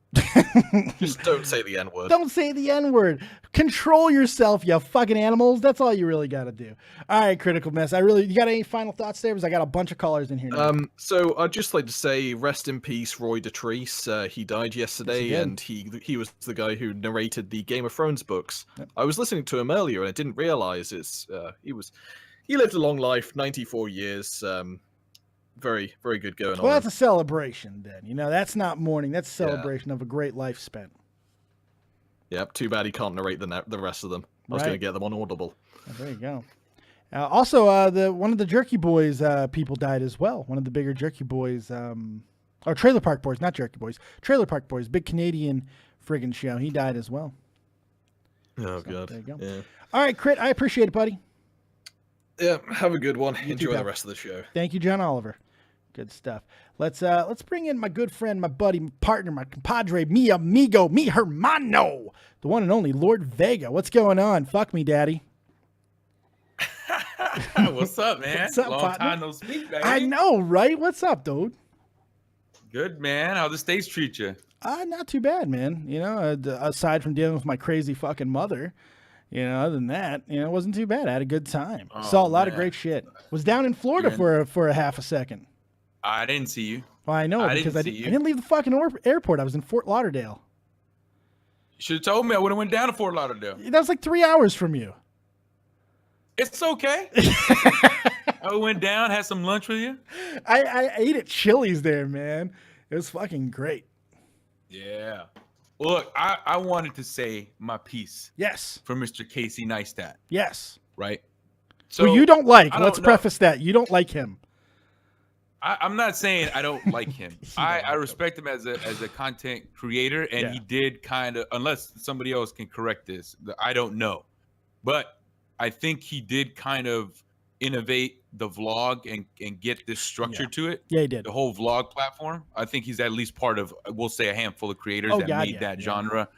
Just don't say the N-word. Don't say the N-word. Control yourself, you fucking animals. That's all you really got to do. All right, Critical Mess. You got any final thoughts there? Because I got a bunch of callers in here now. So I'd just like to say rest in peace, Roy Dotrice. He died yesterday, and he was the guy who narrated the Game of Thrones books. Yep. I was listening to him earlier, and I didn't realize he lived a long life, 94 years. Very, very good going on. Well, that's a celebration then. You know, that's not mourning. That's a celebration of a great life spent. Yep. Too bad he can't narrate the rest of them. I was going to get them on Audible. Oh, there you go. Also, one of the Jerky Boys people died as well. One of the bigger Jerky Boys, or Trailer Park Boys, not Jerky Boys. Trailer Park Boys, big Canadian friggin' show. He died as well. Oh, God. There you go. Yeah. All right, Crit, I appreciate it, buddy. Yeah, have a good one. Enjoy the rest of the show. Thank you, John Oliver. Good stuff. Let's bring in my good friend, my buddy, my partner, my compadre, mi amigo, mi hermano, the one and only Lord Vega. What's going on? Fuck me, daddy. What's up, man? What's up, Long partner? time no speak, baby. I know, right? What's up, dude? Good, man. How the States treat you? Not too bad, man. You know, aside from dealing with my crazy fucking mother, you know, other than that, you know, it wasn't too bad. I had a good time. Saw a lot of great shit. Was down in Florida for a half a second. I didn't see you. Well, I know because I didn't leave the fucking airport. I was in Fort Lauderdale. You should have told me. I would have went down to Fort Lauderdale. That was like 3 hours from you. It's okay. I went down, had some lunch with you. I ate at Chili's there, man. It was fucking great. Yeah. Look, I wanted to say my piece. Yes. For Mr. Casey Neistat. Yes. Right? So who you don't like. Let's preface that. You don't like him. I'm not saying I don't like him. I respect him as a content creator, and he did kind of, unless somebody else can correct this, I don't know. But I think he did kind of innovate the vlog and get this structure to it. Yeah, he did. The whole vlog platform. I think he's at least part of, we'll say, a handful of creators that made that genre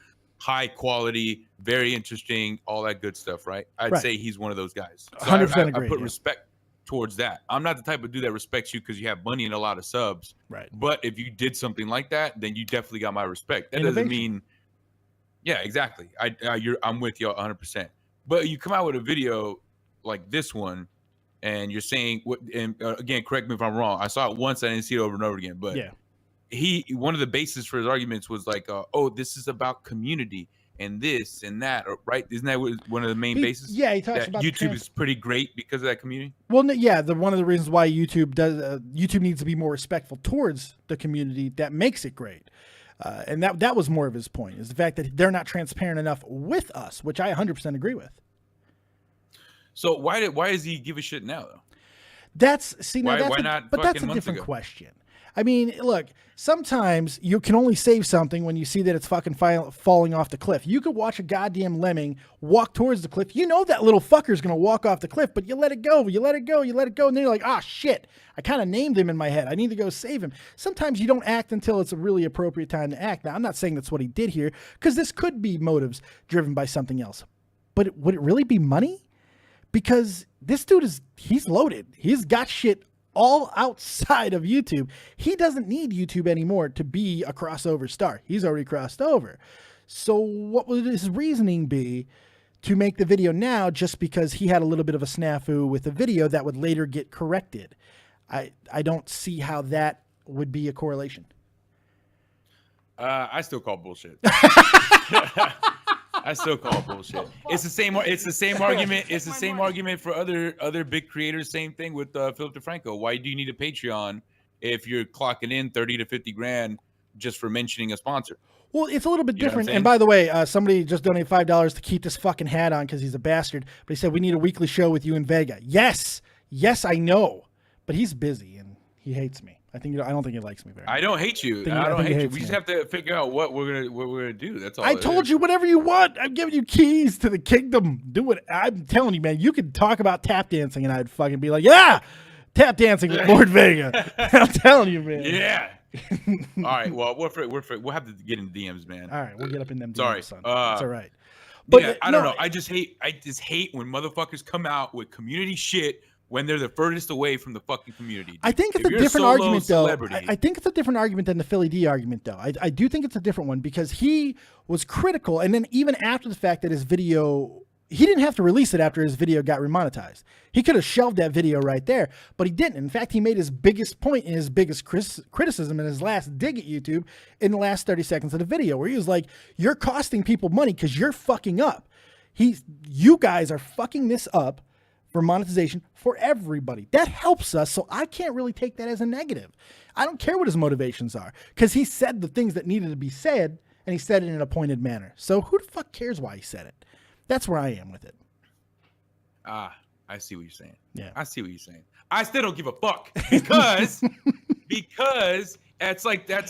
high quality, very interesting, all that good stuff, right? I'd say he's one of those guys. So 100% agree. I put respect towards that. I'm not the type of dude that respects you because you have money and a lot of subs. Right. But if you did something like that, then you definitely got my respect. That doesn't mean, yeah, exactly. I'm with you 100%. But you come out with a video like this one, and you're saying what? And again, correct me if I'm wrong. I saw it once, I didn't see it over and over again. But one of the bases for his arguments was like, oh, this is about community and this and that, right? Isn't that one of the main bases? Yeah, he talks about YouTube is pretty great because of that community. Well, yeah, one of the reasons why YouTube needs to be more respectful towards the community that makes it great. And that was more of his point, is the fact that they're not transparent enough with us, which I 100% agree with. So why does he give a shit now though? That's a different question. I mean, look, sometimes you can only save something when you see that it's fucking falling off the cliff. You could watch a goddamn lemming walk towards the cliff. You know that little fucker's going to walk off the cliff, but you let it go, you let it go, you let it go. And then you're like, ah, shit, I kind of named him in my head. I need to go save him. Sometimes you don't act until it's a really appropriate time to act. Now, I'm not saying that's what he did here, because this could be motives driven by something else. But would it really be money? Because this dude he's loaded. He's got shit all outside of YouTube. He doesn't need YouTube anymore to be a crossover star. He's already crossed over. So what would his reasoning be to make the video now just because he had a little bit of a snafu with a video that would later get corrected? I don't see how that would be a correlation. I still call bullshit. I still call it bullshit. It's the same argument. It's the same argument for other big creators. Same thing with Philip DeFranco. Why do you need a Patreon if you're clocking in 30 to 50 grand just for mentioning a sponsor? Well, it's a little bit different. And by the way, somebody just donated $5 to keep this fucking hat on because he's a bastard. But he said, we need a weekly show with you and Vega. Yes, I know. But he's busy and he hates me. I don't think he likes me very much. I don't hate you. I don't hate you. We just have to figure out what we're gonna do. That's all. I told you whatever you want. I'm giving you keys to the kingdom. Do it. I'm telling you, man. You could talk about tap dancing, and I'd fucking be like, yeah, tap dancing with Lord Vega. I'm telling you, man. Yeah. All right. Well, we'll have to get in DMs, man. All right, we'll get up in them DMs. Sorry, son. That's all right. But yeah, I don't know. I just hate when motherfuckers come out with community shit when they're the furthest away from the fucking community. Dude. I think it's a different argument, though. I think it's a different argument than the Philly D argument, though. I do think it's a different one because he was critical, and then even after the fact that his video, he didn't have to release it after his video got remonetized. He could have shelved that video right there, but he didn't. In fact, he made his biggest point and his biggest criticism in his last dig at YouTube in the last 30 seconds of the video, where he was like, you're costing people money because you're fucking up. You guys are fucking this up for monetization for everybody. That helps us, so I can't really take that as a negative. I don't care what his motivations are, because he said the things that needed to be said, and he said it in a pointed manner. So who the fuck cares why he said it? That's where I am with it. I see what you're saying. Yeah. I see what you're saying. I still don't give a fuck because it's like the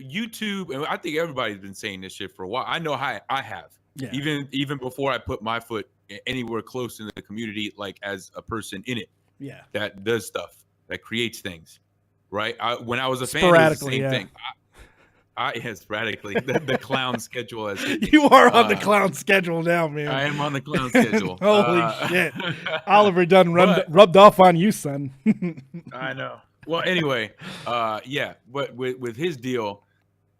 YouTube, and I think everybody's been saying this shit for a while. I know how I have. Yeah. Even before I put my foot anywhere close in the community, like as a person in it, that does stuff, that creates things, right? When I was a fan, it was the same thing. Sporadically, the clown schedule has hit me. You are on the clown schedule now, man. I am on the clown schedule. Holy shit! Oliver Dunn rubbed off on you, son. I know. Well, anyway, but with his deal.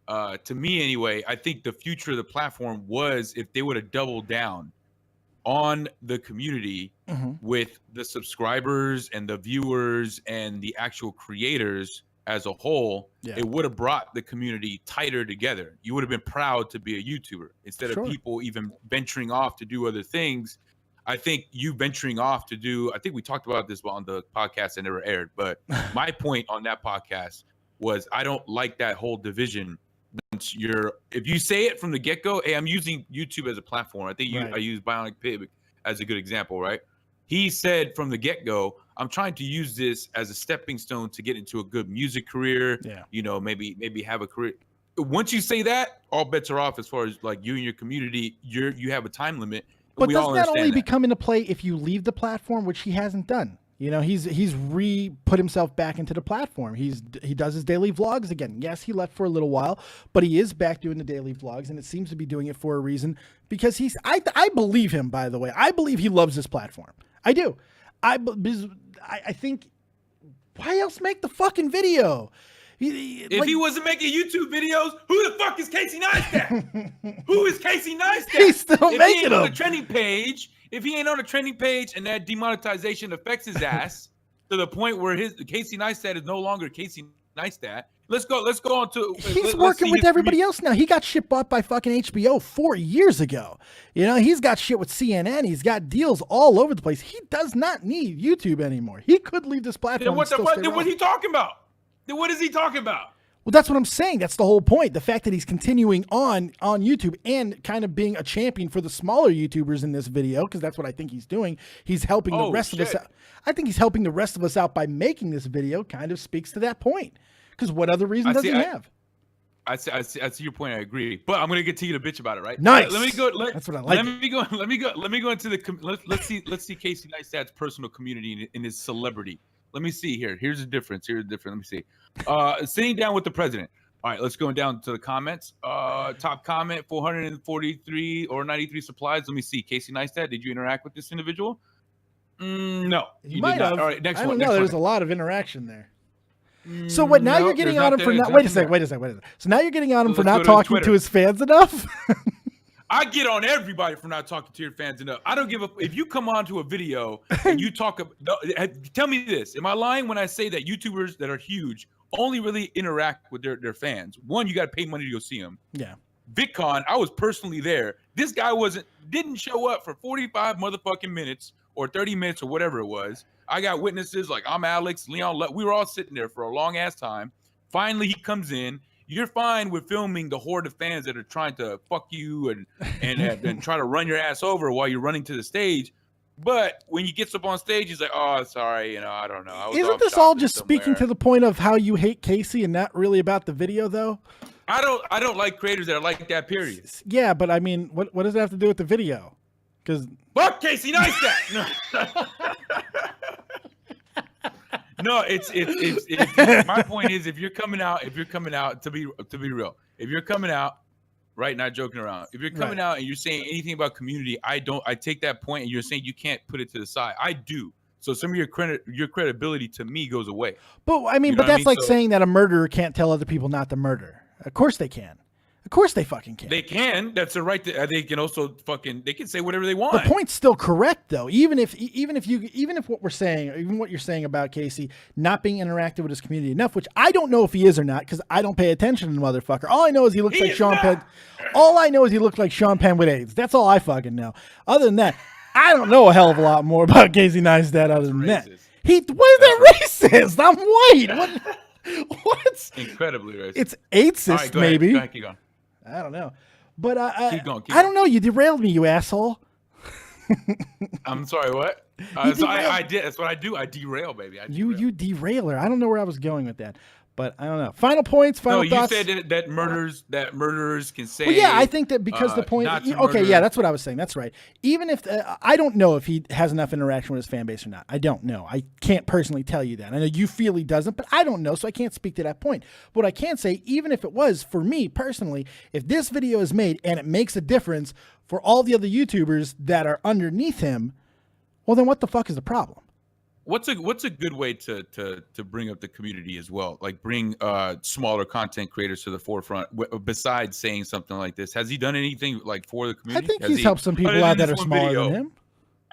To me anyway, I think the future of the platform was if they would have doubled down on the community with the subscribers and the viewers and the actual creators as a whole, it would have brought the community tighter together. You would have been proud to be a YouTuber instead of people even venturing off to do other things. I think you venturing off to do, I think we talked about this on the podcast that never aired, but my point on that podcast was I don't like that whole division. If you say it from the get-go, hey, I'm using YouTube as a platform. I think I use Bionic Pig as a good example, right? He said from the get-go, I'm trying to use this as a stepping stone to get into a good music career. Yeah. You know, maybe have a career. Once you say that, all bets are off as far as like you and your community. You have a time limit. But doesn't that only become into play if you leave the platform, which he hasn't done? You know, he's put himself back into the platform. He does his daily vlogs again. Yes, he left for a little while, but he is back doing the daily vlogs, and it seems to be doing it for a reason because I believe him, by the way. I believe he loves this platform. I do. I think, why else make the fucking video? If he wasn't making YouTube videos, who the fuck is Casey Neistat? Who is Casey Neistat? He's still if making he ain't them. on the trending page, if he ain't on the trending page and that demonetization affects his ass to the point where Casey Neistat is no longer Casey Neistat. Let's go on to. He's working with everybody else now. He got shit bought by fucking HBO 4 years ago. You know, he's got shit with CNN. He's got deals all over the place. He does not need YouTube anymore. He could leave this platform. Then what is he talking about? Then what is he talking about? Well, that's what I'm saying. That's the whole point. The fact that he's continuing on YouTube and kind of being a champion for the smaller YouTubers in this video, because that's what I think he's doing. He's helping the rest of us out. I think he's helping the rest of us out by making this video, kind of speaks to that point. Because what other reason does he have? I see your point. I agree. But I'm going to get to you to bitch about it, right? Nice. Let me go. That's what I like. Let me go into the let's see Casey Neistat's personal community in his celebrity. Let me see here. Here's the difference. Let me see. Sitting down with the president. All right, let's go down to the comments. Top comment, 443 or 93 supplies. Let me see. Casey Neistat, did you interact with this individual? No. You might have. All right, next one. I don't know. There's a lot of interaction there. So what? Now you're getting on him for not. Wait a second. So now you're getting on him for not talking to his fans enough. I get on everybody for not talking to your fans enough. I don't give a if you come on to a video and you talk. Tell me this: am I lying when I say that YouTubers that are huge only really interact with their fans? One, you got to pay money to go see them. Yeah. VidCon, I was personally there. This guy didn't show up for 45 motherfucking minutes or 30 minutes or whatever it was. I got witnesses like I'm Alex, Leon. We were all sitting there for a long ass time. Finally, he comes in. You're fine with filming the horde of fans that are trying to fuck you and try to run your ass over while you're running to the stage. But when he gets up on stage, he's like, "Oh, sorry, I don't know." Isn't this all just speaking to the point of how you hate Casey and not really about the video, though? I don't like creators that are like that. Period. Yeah, but I mean, what does it have to do with the video? Because fuck Casey Neistat. No, it's my point is if you're coming out to be real, if you're coming out, right, not joking around, if you're coming out and you're saying anything about community, I take that point and you're saying you can't put it to the side. I do. So some of your credibility to me goes away. But I mean, that's like saying that a murderer can't tell other people not to murder. Of course they can. Of course they fucking can. They can. That's a right. They can also they can say whatever they want. The point's still correct though. Even if what we're saying, even what you're saying about Casey not being interactive with his community enough, which I don't know if he is or not, because I don't pay attention to the motherfucker. All I know is he looks like Sean Penn. All I know is he looked like Sean Penn with AIDS. That's all I fucking know. Other than that, I don't know a hell of a lot more about Casey Neistat other than that. What is that racist? I'm white. What's incredibly racist? It's ageist, right, maybe. Go ahead, keep going. I don't know, but keep going. I don't know. You derailed me, you asshole. I'm sorry. What? So I did. That's what I do. I derail, baby. You derailer. I don't know where I was going with that, but I don't know. Final points. Final thoughts. You said that murderers can say. Well, yeah, I think that because the point. Okay, yeah, that's what I was saying. That's right. Even if I don't know if he has enough interaction with his fan base or not. I don't know. I can't personally tell you that. I know you feel he doesn't, but I don't know, so I can't speak to that point. What I can say, even if it was for me personally, if this video is made and it makes a difference for all the other YouTubers that are underneath him, well, then what the fuck is the problem? What's a good way to bring up the community as well? Like bring smaller content creators to the forefront besides saying something like this. Has he done anything like for the community? I think he's helped some people out that are smaller than him.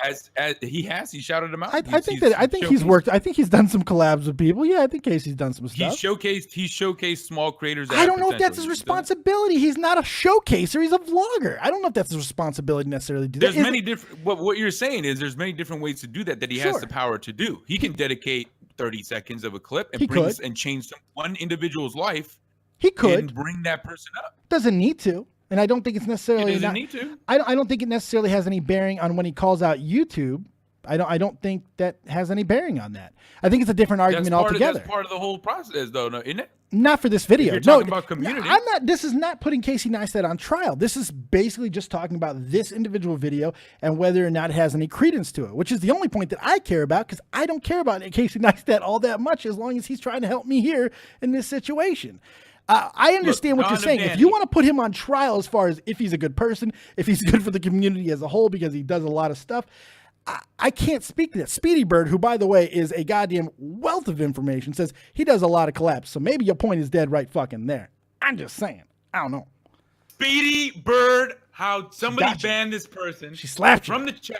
As he shouted them out. I think he's worked. I think he's done some collabs with people. Yeah, I think Casey's done some stuff. He showcased small creators. I don't know if that's his responsibility. He's not a showcaser. He's a vlogger. I don't know if that's his responsibility necessarily to do that. There's many different. What you're saying is there's many different ways to do that he has the power to do. He can dedicate 30 seconds of a clip and change one individual's life. He could and bring that person up. Doesn't need to. And I don't think it's necessarily. It doesn't need to. I don't think it necessarily has any bearing on when he calls out YouTube. I don't think that has any bearing on that. I think it's a different argument altogether. That's part of the whole process, though, isn't it? Not for this video. If you're talking about community. I'm not. This is not putting Casey Neistat on trial. This is basically just talking about this individual video and whether or not it has any credence to it, which is the only point that I care about, because I don't care about Casey Neistat all that much as long as he's trying to help me here in this situation. I understand what you're saying. If you want to put him on trial as far as if he's a good person, if he's good for the community as a whole because he does a lot of stuff, I can't speak to that. Speedy Bird, who, by the way, is a goddamn wealth of information, says he does a lot of collabs. So maybe your point is dead right fucking there. I'm just saying. I don't know. Speedy Bird, how somebody banned this person. She slapped you. From the chat.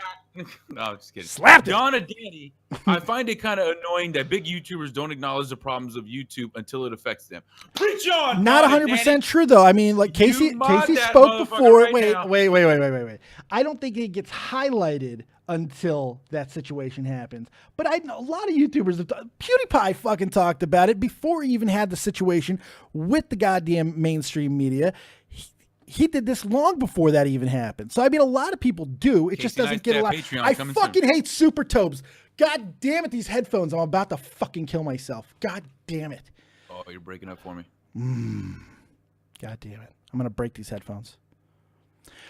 No, I'm just kidding. Slapped it. Donna Danny, I find it kind of annoying that big YouTubers don't acknowledge the problems of YouTube until it affects them. Preach on! Not 100% true, though. I mean, like Casey spoke before. Right wait. I don't think it gets highlighted until that situation happens. But I know a lot of YouTubers have PewDiePie fucking talked about it before he even had the situation with the goddamn mainstream media. He did this long before that even happened. So, I mean, a lot of people do. It just doesn't get a lot. I fucking hate Super Tobes. God damn it, these headphones. I'm about to fucking kill myself. God damn it. Oh, you're breaking up for me. God damn it. I'm going to break these headphones.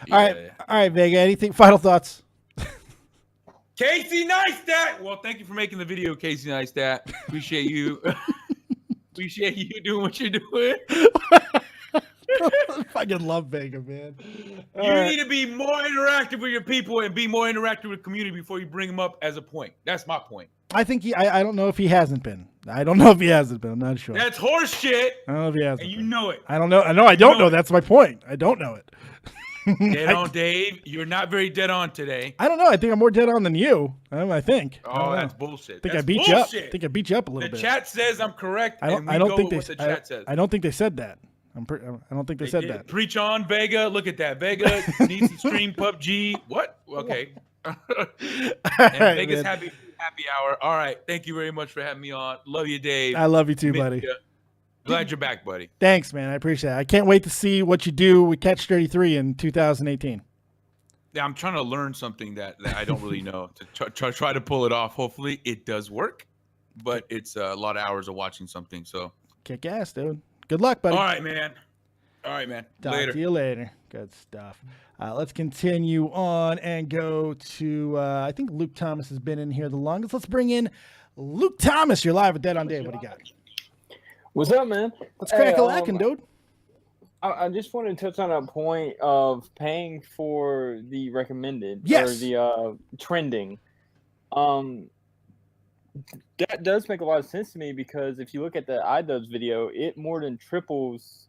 Yeah. All right, Vega. Anything? Final thoughts? Casey Neistat. Well, thank you for making the video, Casey Neistat. Appreciate you. Appreciate you doing what you're doing. I fucking love Vega, man. You need to be more interactive with your people and be more interactive with the community before you bring them up as a point. That's my point. I think I don't know if he hasn't been. I don't know if he hasn't been. I'm not sure. That's horse shit. I don't know if he hasn't. And you know it. I don't know. I don't know. That's my point. I don't know it. Dead on, Dave. You're not very dead on today. I don't know. I think I'm more dead on than you. I think. Oh, that's bullshit. I beat you up. I think I beat you up a little bit. The chat says I'm correct. I don't think the chat says. I don't think they said that. I don't think they said that. Preach on, Vega. Look at that. Vega needs to stream PUBG. What? Okay. And Vega's happy hour. All right. Thank you very much for having me on. Love you, Dave. I love you too, buddy. Glad you're back, buddy. Thanks, man. I appreciate it. I can't wait to see what you do with Catch 33 in 2018. Yeah, I'm trying to learn something that I don't really know to try to pull it off. Hopefully it does work, but it's a lot of hours of watching something. So kick ass, dude. Good luck, buddy. All right, man. Talk to you later. Good stuff. Let's continue on and go to, I think Luke Thomas has been in here the longest. Let's bring in Luke Thomas. You're live with Dead on Dave. What do you got? What's up, man? Let's crack a lacking, dude. I just wanted to touch on a point of paying for the recommended or the trending. That does make a lot of sense to me because if you look at the iDubbbz video, it more than triples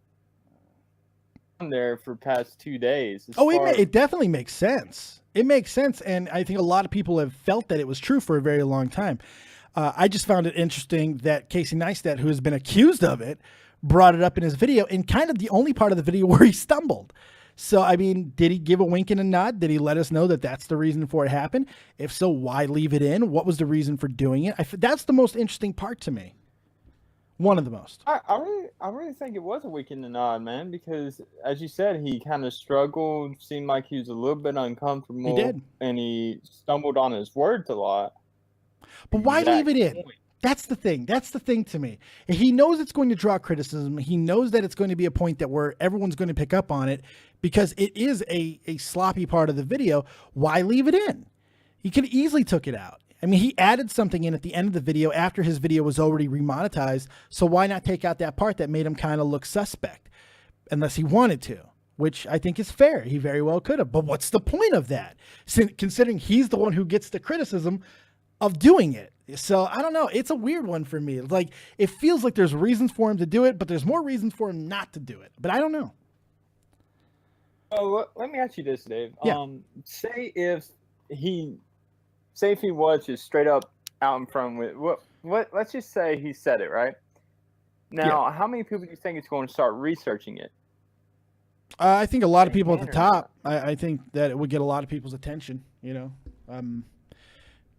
on there for past 2 days. It definitely makes sense. It makes sense, and I think a lot of people have felt that it was true for a very long time. I just found it interesting that Casey Neistat, who has been accused of it, brought it up in his video in kind of the only part of the video where he stumbled. So, I mean, did he give a wink and a nod? Did he let us know that that's the reason for it happened? If so, why leave it in? What was the reason for doing it? That's the most interesting part to me. One of the most. I really think it was a wink and a nod, man, because as you said, he kind of struggled, seemed like he was a little bit uncomfortable. He did. And he stumbled on his words a lot. But why leave it in? That's the thing. That's the thing to me. He knows it's going to draw criticism. He knows that it's going to be a point that where everyone's going to pick up on it because it is a sloppy part of the video. Why leave it in? He could easily took it out. I mean, he added something in at the end of the video after his video was already remonetized. So why not take out that part that made him kind of look suspect? Unless he wanted to, which I think is fair. He very well could have. But what's the point of that? Considering he's the one who gets the criticism of doing it. So I don't know. It's a weird one for me. Like, it feels like there's reasons for him to do it, but there's more reasons for him not to do it. But I don't know. Oh, let me ask you this, Dave. Yeah. Say if he was just straight up out in front with what? Let's just say he said it, right? Now, how many people do you think is going to start researching it? I think a lot of people at the top. I think that it would get a lot of people's attention. You know,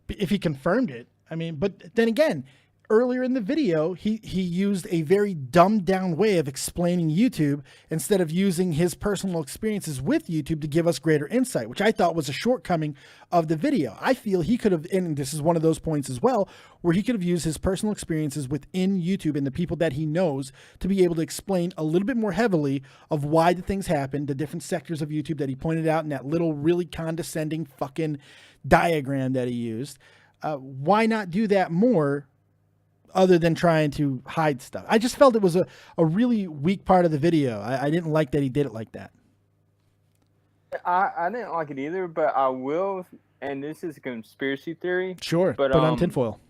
if he confirmed it. I mean, but then again, earlier in the video, he used a very dumbed down way of explaining YouTube instead of using his personal experiences with YouTube to give us greater insight, which I thought was a shortcoming of the video. I feel he could have, and this is one of those points as well, where he could have used his personal experiences within YouTube and the people that he knows to be able to explain a little bit more heavily of why the things happened, the different sectors of YouTube that he pointed out in that little really condescending fucking diagram that he used. Why not do that more other than trying to hide stuff? I just felt it was a really weak part of the video. I didn't like that he did it like that. I didn't like it either, but I will, and this is a conspiracy theory. Sure, but put on tinfoil.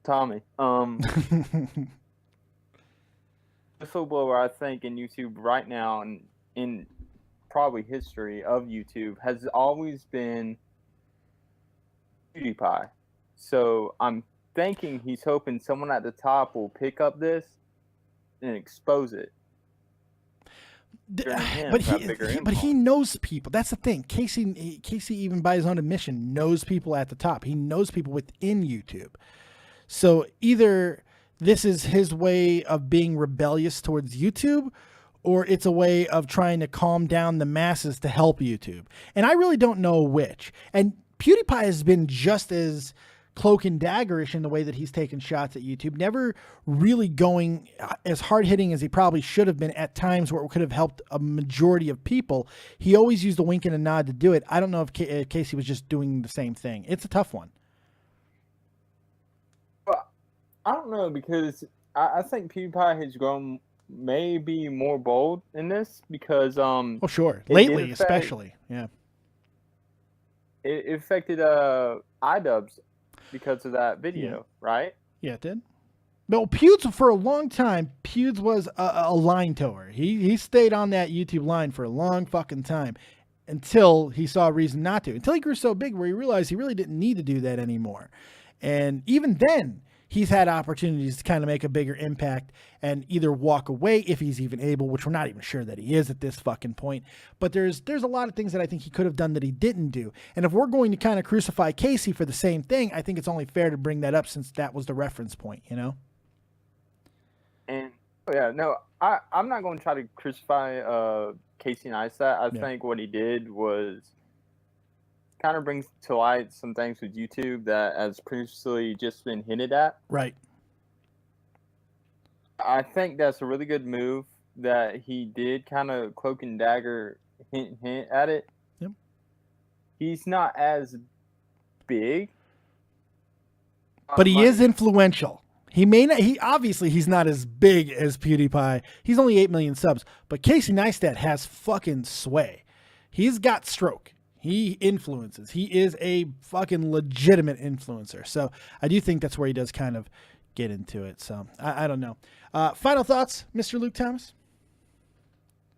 Tommy, whistleblower, I think, in YouTube right now, and in probably history of YouTube, has always been PewDiePie. So I'm thinking he's hoping someone at the top will pick up this and expose it. But he knows people. That's the thing. Casey, even by his own admission, knows people at the top. He knows people within YouTube. So either this is his way of being rebellious towards YouTube, or it's a way of trying to calm down the masses to help YouTube. And I really don't know which. And PewDiePie has been just as cloak and daggerish in the way that he's taken shots at YouTube, never really going as hard hitting as he probably should have been at times where it could have helped a majority of people. He always used a wink and a nod to do it. I don't know if Casey was just doing the same thing. It's a tough one. Well, I don't know, because I think PewDiePie has grown maybe more bold in this because oh sure, lately especially, yeah. It affected iDubbbz because of that video, right? Yeah, it did. No, Pewds, for a long time, Pewds was a line tower. He stayed on that YouTube line for a long fucking time until he saw a reason not to. Until he grew so big where he realized he really didn't need to do that anymore. And even then, he's had opportunities to kind of make a bigger impact and either walk away if he's even able, which we're not even sure that he is at this fucking point. But there's a lot of things that I think he could have done that he didn't do. And if we're going to kind of crucify Casey for the same thing, I think it's only fair to bring that up since that was the reference point, you know? And yeah, no, I'm not going to try to crucify Casey Neistat. I think what he did was kind of brings to light some things with YouTube that has previously just been hinted at. Right. I think that's a really good move that he did kind of cloak and dagger hint at it. Yep. He's not as big. But he is influential. He may not, he's not as big as PewDiePie. He's only 8 million subs, but Casey Neistat has fucking sway. He's got stroke. He influences. He is a fucking legitimate influencer. So I do think that's where he does kind of get into it. So I don't know. Final thoughts, Mr. Luke Thomas?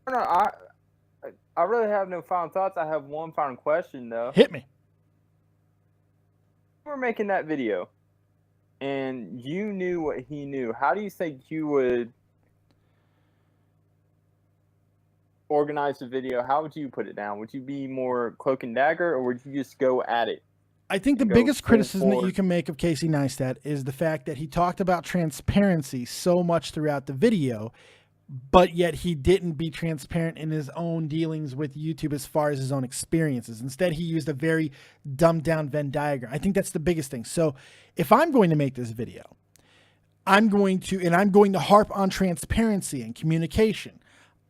No, I really have no final thoughts. I have one final question, though. Hit me. You were making that video, and you knew what he knew. How do you think you would organize the video? How would you put it down? Would you be more cloak and dagger, or would you just go at it? I think the biggest criticism that you can make of Casey Neistat is the fact that he talked about transparency so much throughout the video, but yet he didn't be transparent in his own dealings with YouTube as far as his own experiences. Instead, he used a very dumbed down Venn diagram. I think that's the biggest thing. So if I'm going to make this video, I'm going to harp on transparency and communication.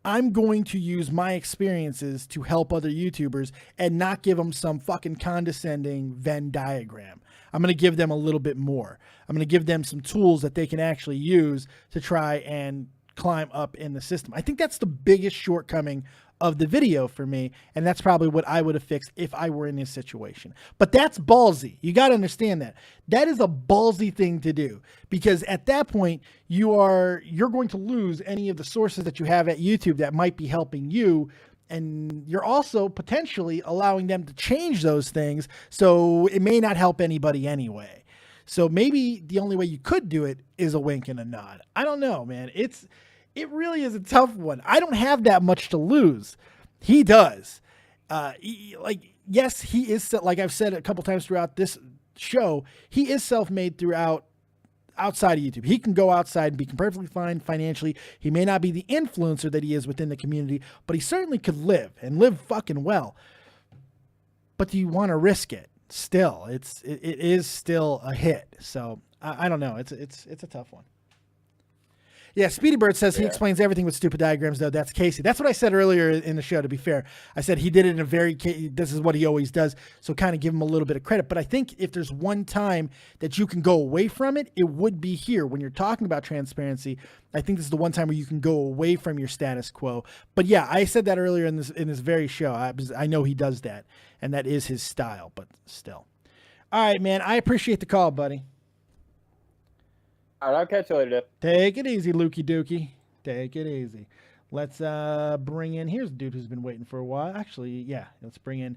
I'm going to use my experiences to help other YouTubers and not give them some fucking condescending Venn diagram. I'm going to give them a little bit more. I'm going to give them some tools that they can actually use to try and climb up in the system. I think that's the biggest shortcoming of the video for me, and that's probably what I would have fixed if I were in this situation. But that's ballsy. You got to understand that. That is a ballsy thing to do, because at that point you're going to lose any of the sources that you have at YouTube that might be helping you, and you're also potentially allowing them to change those things, so it may not help anybody anyway. So maybe the only way you could do it is a wink and a nod. I don't know, man. It really is a tough one. I don't have that much to lose. He does. Yes, he is, like I've said a couple times throughout this show, he is self-made outside of YouTube. He can go outside and be perfectly fine financially. He may not be the influencer that he is within the community, but he certainly could live and live fucking well. But do you want to risk it? Still, it is still a hit. So I don't know. It's a tough one. Yeah, Speedy Bird says he explains everything with stupid diagrams, though. That's Casey. That's what I said earlier in the show, to be fair. I said he did it in a this is what he always does, so kind of give him a little bit of credit. But I think if there's one time that you can go away from it, it would be here. When you're talking about transparency, I think this is the one time where you can go away from your status quo. But yeah, I said that earlier in this very show. I know he does that, and that is his style, but still. All right, man. I appreciate the call, buddy. All right, I'll catch you later, Dave. Take it easy, Lukey Dookie. Take it easy. Let's bring in, here's a dude who's been waiting for a while. Actually, yeah, let's bring in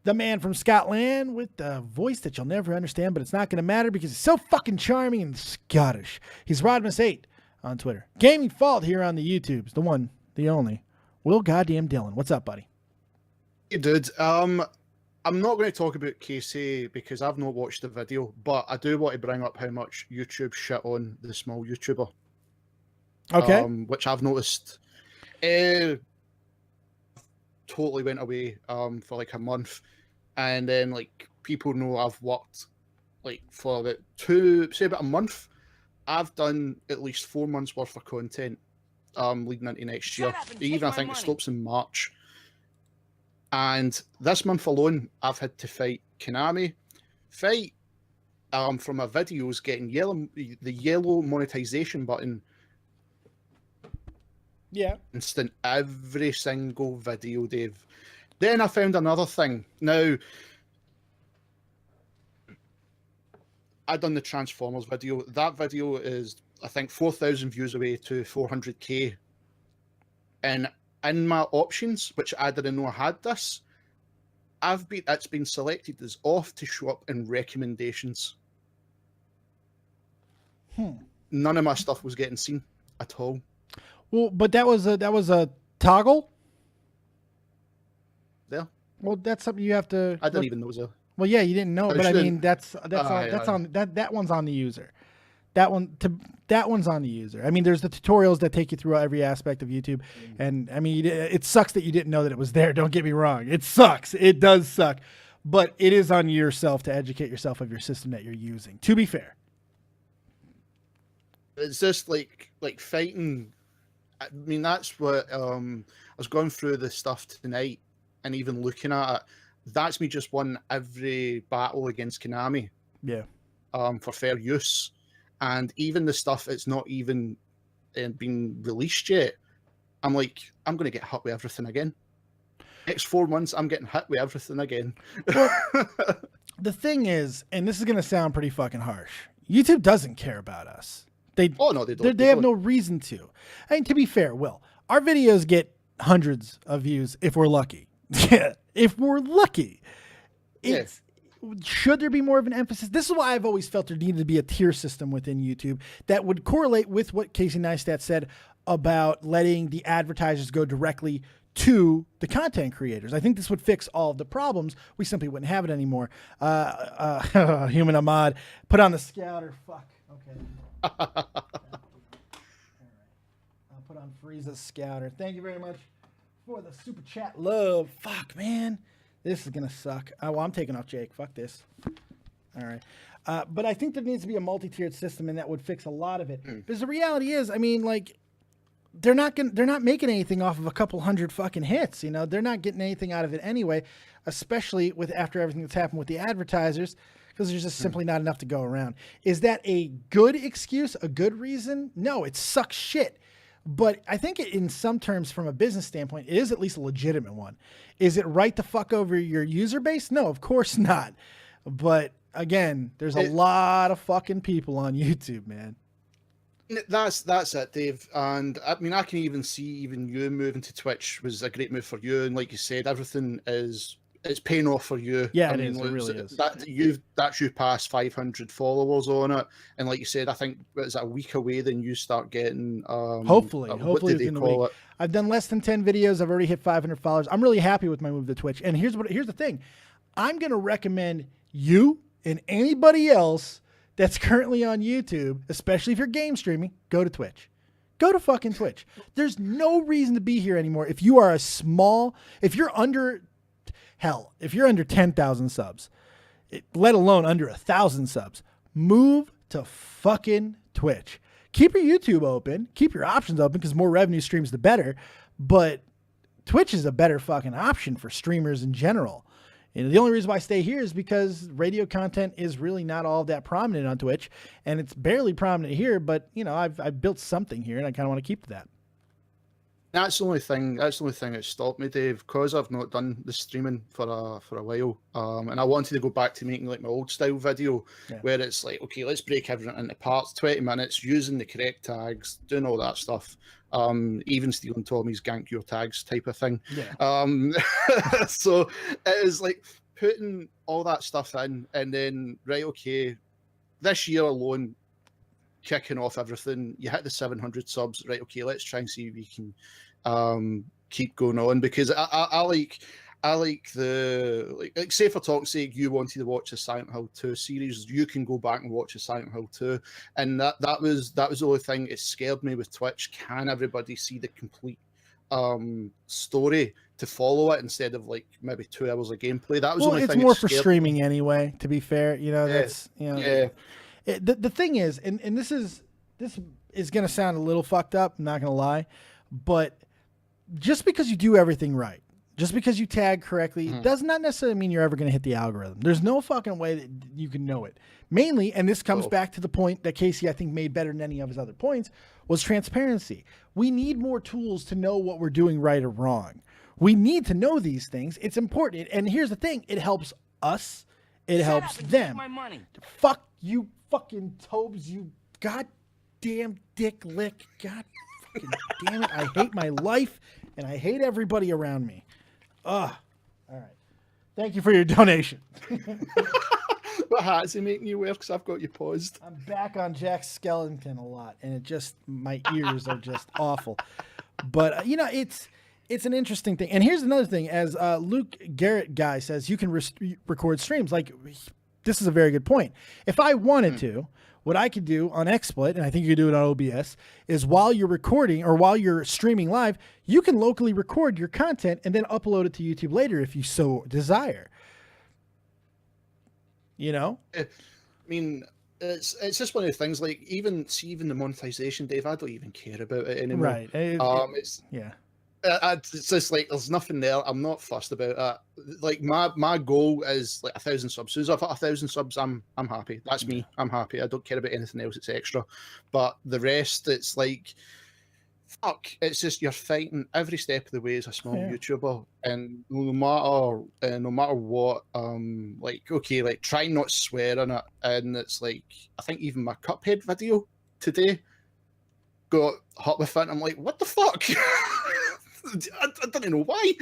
the man from Scotland with the voice that you'll never understand, but it's not going to matter because he's so fucking charming and Scottish. He's Rodmus8 on Twitter. Gaming Fault here on the YouTubes. The one, the only. Will goddamn Dylan. What's up, buddy? Hey, dude. I'm not going to talk about Casey because I've not watched the video, but I do want to bring up how much YouTube shit on the small YouTuber. Okay. Which I've noticed. Totally went away for like a month, and then like people know I've worked like for about about a month. I've done at least 4 months worth of content leading into next year. Even I think it stops in March. And this month alone, I've had to fight Konami, fight from my videos getting the yellow monetization button. Yeah. Instant every single video, Dave. Then I found another thing. Now, I done the Transformers video. That video is, I think, 4,000 views away to 400k. And in my options, which I didn't know I had this, it's been selected as off to show up in recommendations. None of my stuff was getting seen at all. Well, but that was a toggle. There. Well, that's something you have to. I didn't even know it was a. Well, yeah, you didn't know, but I mean that's on that one's on the user. That one's on the user. I mean, there's the tutorials that take you through every aspect of YouTube, and I mean, it sucks that you didn't know that it was there. Don't get me wrong, it sucks. It does suck, but it is on yourself to educate yourself of your system that you're using. To be fair, it's just like fighting. I mean, that's what I was going through the stuff tonight, and even looking at it. That's me just won every battle against Konami. Yeah. For fair use. And even the stuff that's not even been released yet, I'm like, I'm going to get hit with everything again. Next 4 months, I'm getting hit with everything again. Well, the thing is, and this is going to sound pretty fucking harsh, YouTube doesn't care about us. They don't. They have no reason to. I mean, to be fair, Will, our videos get hundreds of views if we're lucky. If we're lucky. It's... Should there be more of an emphasis? This is why I've always felt there needed to be a tier system within YouTube that would correlate with what Casey Neistat said about letting the advertisers go directly to the content creators. I think this would fix all of the problems. We simply wouldn't have it anymore. Human Ahmad, put on the scouter. Fuck. Okay. All right. I'll put on Frieza's scouter. Thank you very much for the super chat love. Fuck, man. This is going to suck. Oh, well, I'm taking off Jake. Fuck this. All right. But I think there needs to be a multi-tiered system, and that would fix a lot of it. Because the reality is, I mean, like, they're not making anything off of a couple hundred fucking hits. You know, they're not getting anything out of it anyway, especially after everything that's happened with the advertisers, because there's just simply not enough to go around. Is that a good excuse, a good reason? No, it sucks shit. But I think in some terms, from a business standpoint, it is at least a legitimate one. Is it right to fuck over your user base? No, of course not. But again, there's a lot of fucking people on YouTube, man. That's it, Dave. And I mean, I can even see even you moving to Twitch was a great move for you. And like you said, everything it's paying off for you. Yeah, it really is. That's you past 500 followers on it, and like you said, I think it's a week away. Then you start getting hopefully within the week. I've done less than 10 videos. I've already hit 500 followers. I'm really happy with my move to Twitch. And here's the thing, I'm gonna recommend you and anybody else that's currently on YouTube, especially if you're game streaming, go to Twitch. Go to fucking Twitch. There's no reason to be here anymore. If you are if you're under 10,000 subs, let alone under 1,000 subs, move to fucking Twitch. Keep your YouTube open, keep your options open, because more revenue streams, the better. But Twitch is a better fucking option for streamers in general. And the only reason why I stay here is because radio content is really not all that prominent on Twitch, and it's barely prominent here. But you know, I've built something here, and I kind of want to keep that. That's the only thing. That's the only thing that stopped me, Dave, because I've not done the streaming for a while. And I wanted to go back to making like my old style video, where it's like, okay, let's break everything into parts, 20 minutes, using the correct tags, doing all that stuff. Even stealing Tommy's gank your tags type of thing. Yeah. So it was like putting all that stuff in, and then right, okay, this year alone, kicking off everything, you hit the 700 subs, right? Okay, let's try and see if we can keep going on, because I like the like say for talk's sake, you wanted to watch the Silent Hill 2 series, you can go back and watch the Silent Hill 2, and that was the only thing. It scared me with Twitch. Can everybody see the complete story to follow it instead of like maybe 2 hours of gameplay? That was the only thing. It's more for streaming anyway, to be fair. You know, that's the thing is, and this is going to sound a little fucked up, I'm not going to lie, but just because you do everything right, just because you tag correctly, does not necessarily mean you're ever going to hit the algorithm. There's no fucking way that you can know it. Mainly, and this comes back to the point that Casey, I think, made better than any of his other points, was transparency. We need more tools to know what we're doing right or wrong. We need to know these things. It's important. And here's the thing. It helps us. It helps them. My money. Fuck you fucking Tobes, you goddamn dick lick. God fucking damn it. I hate my life, and I hate everybody around me. Ugh. All right. Thank you for your donation. What hat is he making you wear? Because I've got you paused. I'm back on Jack's skeleton a lot, and it just, my ears are just awful. But, you know, it's an interesting thing. And here's another thing. As Luke Garrett guy says, you can record streams. Like, this is a very good point. If I wanted to, what I could do on XSplit, and I think you could do it on OBS, is while you're recording or while you're streaming live, you can locally record your content and then upload it to YouTube later if you so desire. You know? I mean, it's just one of the things, like, even the monetization, Dave, I don't even care about it anymore. Right. It's just like, there's nothing there. I'm not fussed about that. Like, my goal is like 1,000 subs. So if I've hit 1,000 subs, I'm happy. That's me. I'm happy. I don't care about anything else. It's extra. But the rest, it's like, fuck. It's just, you're fighting every step of the way as a small YouTuber, and no matter what, like, okay, like, try not to swear in it. And it's like, I think even my Cuphead video today got hot with it. And I'm like, what the fuck? I don't know why.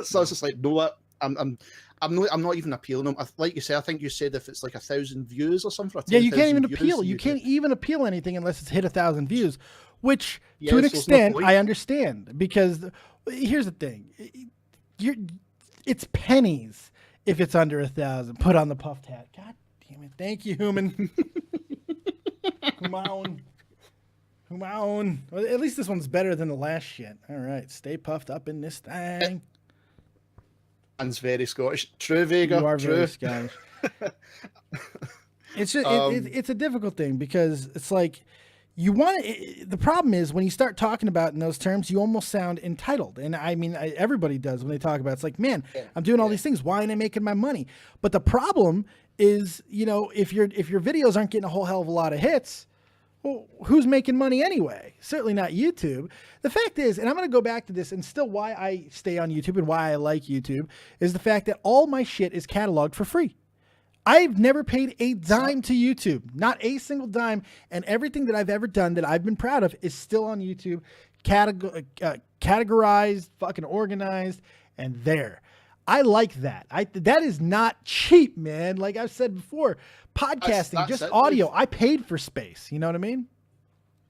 So I was just like, no, what? I'm not even appealing them. Like you say, I think you said if it's like 1,000 views or something. Yeah, you can't even appeal. You can't even appeal anything unless it's hit 1,000 views, which to an extent I understand, because here's the thing: it's pennies if it's under 1,000. Put on the puffed hat. God damn it! Thank you, human. Come on. Well, at least this one's better than the last shit. All right, stay puffed up in this thing. Man's very Scottish. True, Vega. You are true. very Scottish. It's just, it's a difficult thing, because it's like you want the problem is when you start talking about it in those terms, you almost sound entitled. And I mean, everybody does when they talk about it. It's like, man, I'm doing all these things. Why ain't I making my money? But the problem is, you know, if your videos aren't getting a whole hell of a lot of hits, well, who's making money anyway? Certainly not YouTube. The fact is, and I'm going to go back to this, and still why I stay on YouTube and why I like YouTube, is the fact that all my shit is cataloged for free. I've never paid a dime to YouTube, not a single dime, and everything that I've ever done that I've been proud of is still on YouTube, categorized, fucking organized, and there. I like that. That is not cheap, man. Like I've said before, podcasting, that's just audio. Dave. I paid for space. You know what I mean?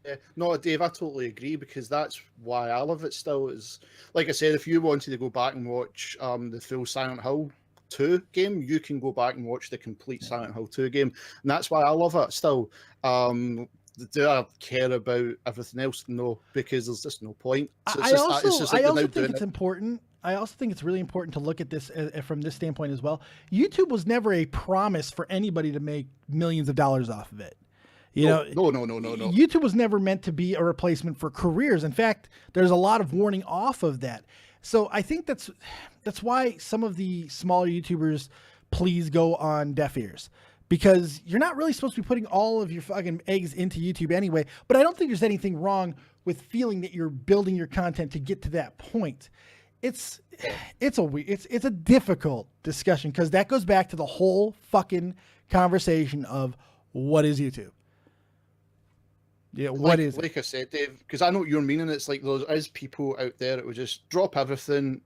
Yeah. No, Dave, I totally agree, because that's why I love it still. Is like I said, if you wanted to go back and watch the full Silent Hill 2 game, you can go back and watch the complete Silent Hill 2 game, and that's why I love it still. Do I care about everything else? No, because there's just no point. So I also think it's important. I also think it's really important to look at this from this standpoint as well. YouTube was never a promise for anybody to make millions of dollars off of it. No. YouTube was never meant to be a replacement for careers. In fact, there's a lot of warning off of that. So I think that's why some of the smaller YouTubers please go on deaf ears. Because you're not really supposed to be putting all of your fucking eggs into YouTube anyway. But I don't think there's anything wrong with feeling that you're building your content to get to that point. It's a difficult discussion because that goes back to the whole fucking conversation of what is YouTube. Yeah, like I said, Dave, because I know what you're meaning. It's like there is people out there that would just drop everything.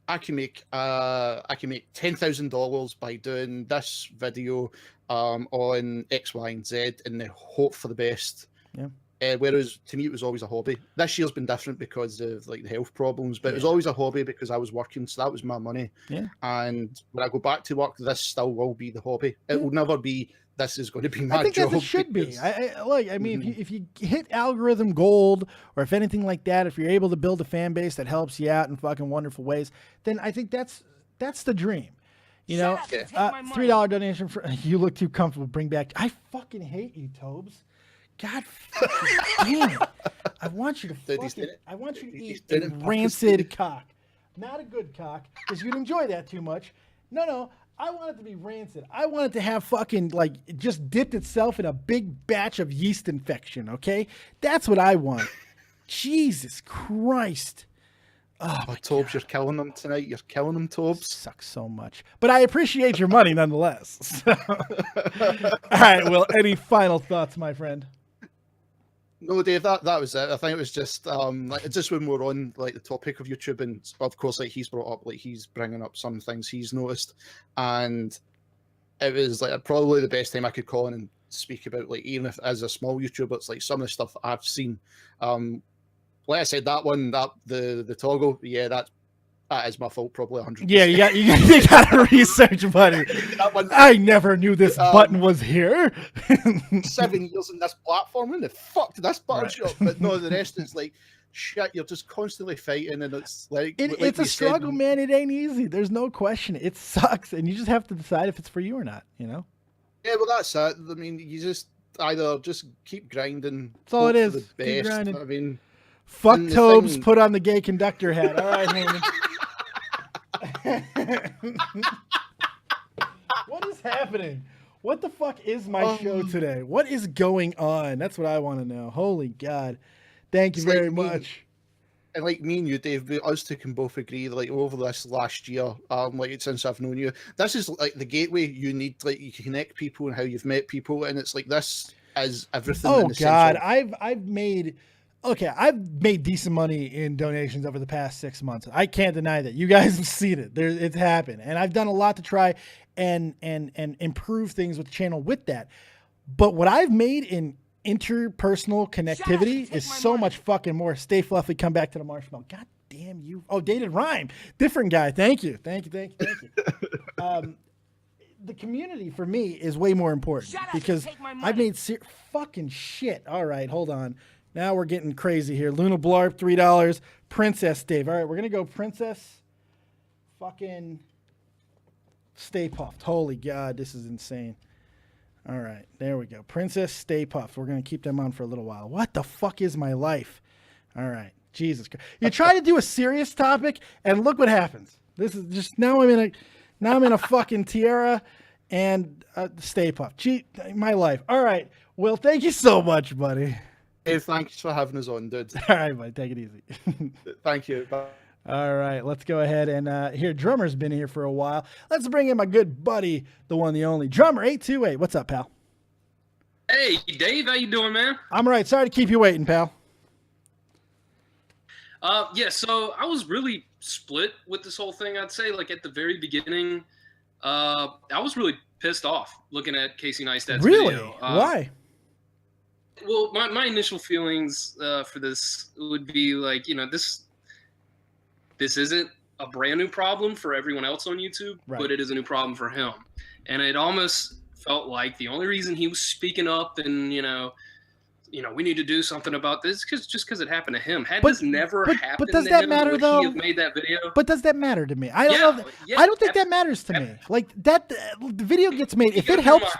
I can make $10,000 by doing this video on X, Y, and Z, and they hope for the best. Yeah. Whereas to me, it was always a hobby. This year's been different because of like the health problems, but it was always a hobby because I was working, so that was my money. Yeah. And when I go back to work, this still will be the hobby. It will never be. This is going to be my job. I think as it should be. I mean, if you hit algorithm gold, or if anything like that, if you're able to build a fan base that helps you out in fucking wonderful ways, then I think that's the dream. You know, $3 donation for you look too comfortable. Bring back. I fucking hate you, Tobes. God fucking damn it! I want you to eat a rancid cock, not a good cock, because you'd enjoy that too much. No. I want it to be rancid. I want it to have fucking, like, just dipped itself in a big batch of yeast infection, okay? That's what I want. Jesus Christ. Oh, Tobes, you're killing them tonight. You're killing them, Tobes. Sucks so much. But I appreciate your money nonetheless. So. All right, well, any final thoughts, my friend? No, Dave, that was it. I think it was just just when we're on like the topic of YouTube, and of course, like he's brought up, like he's bringing up some things he's noticed, and it was like probably the best time I could call in and speak about, like, even if as a small YouTuber, it's like some of the stuff I've seen. Like I said, the toggle, yeah, that is my fault, probably 100%. Yeah, you got to research, buddy. I never knew this button was here. 7 years in this platform, when the fuck did this button show up? But no, the rest is like, shit, you're just constantly fighting, and it's like... it's a struggle, man. It ain't easy. There's no question. It sucks, and you just have to decide if it's for you or not, you know? Yeah, well, that's it. I mean, you just either just keep grinding. That's all it is. The best. Keep grinding. I mean... Fuck Tobes, put on the gay conductor hat. All right, man. What is happening? What the fuck is my show today? What is going on? That's what I want to know. Holy God. Thank you very much. And like me and you, Dave, us two can both agree, like over this last year, like since I've known you, this is like the gateway you need, like you can connect people and how you've met people, and it's like this is everything. Oh God, I've made decent money in donations over the past 6 months. I can't deny that. You guys have seen it. It's happened. And I've done a lot to try and improve things with the channel with that. But what I've made in interpersonal connectivity is so much fucking more. Stay fluffy, come back to the marshmallow. God damn you. Oh, dated rhyme. Different guy. Thank you. The community for me is way more important because I've made fucking shit. All right, hold on. Now we're getting crazy here. Luna Blarp, $3. Princess Dave. All right, we're going to go Princess fucking Stay Puffed. Holy God, this is insane. All right, there we go. Princess Stay Puffed. We're going to keep them on for a little while. What the fuck is my life? All right, Jesus Christ. You try to do a serious topic, and look what happens. This is just, now I'm in a fucking tiara and Stay Puffed. Gee, my life. All right, well, thank you so much, buddy. Hey, thanks for having us on, dude. All right, buddy, take it easy. Thank you. Bye. All right, let's go ahead and here, Drummer's been here for a while. Let's bring in my good buddy, the one, the only Drummer 828. What's up, pal? Hey, Dave, how you doing, man? I'm all right. Sorry to keep you waiting, pal. Yeah, so I was really split with this whole thing. I'd say, like, at the very beginning, I was really pissed off looking at Casey Neistat's video. Why? Well, my initial feelings for this would be like, you know, this isn't a brand new problem for everyone else on YouTube, Right. but it is a new problem for him. And it almost felt like the only reason he was speaking up and, we need to do something about this because it happened to him. Had this never happened but does to that him, matter would though? he have made that video? But does that matter to me? I don't know. I don't think that matters to me. Like that, the video gets made if it helps.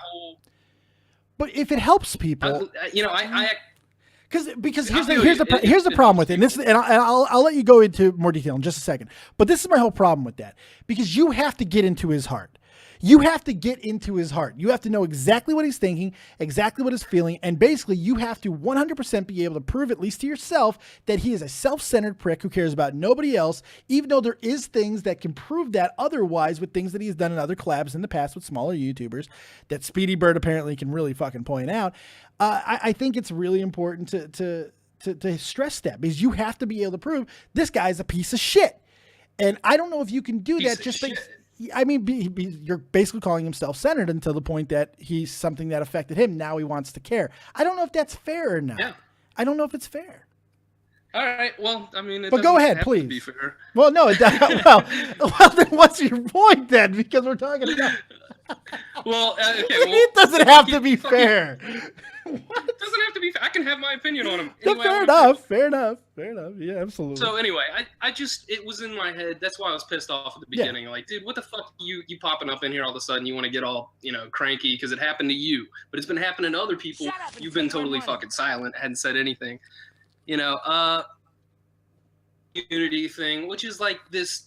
But if it helps people, because here's the problem with it. And I'll let you go into more detail in just a second. But this is my whole problem with that, because you have to get into his heart. You have to get into his heart. You have to know exactly what he's thinking, exactly what he's feeling, and basically you have to 100% be able to prove, at least to yourself, that he is a self-centered prick who cares about nobody else, even though there is things that can prove that otherwise with things that he's done in other collabs in the past with smaller YouTubers that Speedy Bird apparently can really fucking point out. I think it's really important to stress that, because you have to be able to prove this guy's a piece of shit. And I don't know if you can do that just because... I mean, you're basically calling him self-centered until the point that he's something that affected him. Now he wants to care. I don't know if that's fair or not. Yeah. I don't know if it's fair. All right. Well, I mean, but go ahead, please. To be fair. Well, no. well, then what's your point then? Because we're talking about. Well, okay. It doesn't have to be fair. What? It doesn't have to be fair. I can have my opinion on him. Anyway, fair enough. Yeah, absolutely. So anyway, it was in my head. That's why I was pissed off at the beginning. Yeah. Like, dude, what the fuck you popping up in here all of a sudden? You want to get all, cranky because it happened to you. But it's been happening to other people. You've been totally fucking silent, hadn't said anything. Community thing, which is like this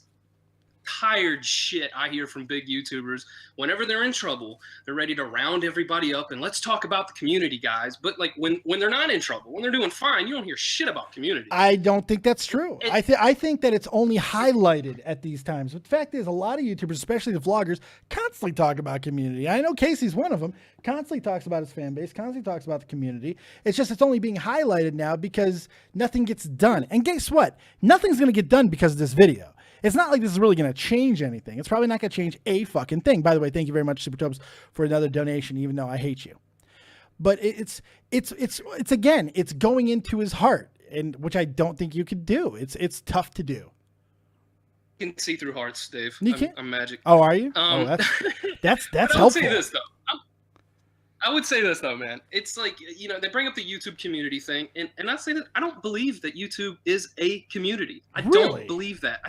tired shit I hear from big YouTubers. Whenever they're in trouble, they're ready to round everybody up and let's talk about the community, guys. But like when they're not in trouble, when they're doing fine, you don't hear shit about community. I don't think that's true. I think that it's only highlighted at these times. But the fact is, a lot of YouTubers, especially the vloggers, constantly talk about community. I know Casey's one of them. Constantly talks about his fan base. Constantly talks about the community. It's just it's only being highlighted now because nothing gets done. And guess what? Nothing's going to get done because of this video. It's not like this is really going to change anything. It's probably not going to change a fucking thing. By the way, thank you very much, Supertubs, for another donation, even though I hate you. But it's again, it's going into his heart, and which I don't think you can do. It's tough to do. You can see through hearts, Dave. I'm magic. Oh, are you? That's helpful. I would say this though, man. It's like, they bring up the YouTube community thing, and I say that I don't believe that YouTube is a community. I don't believe that.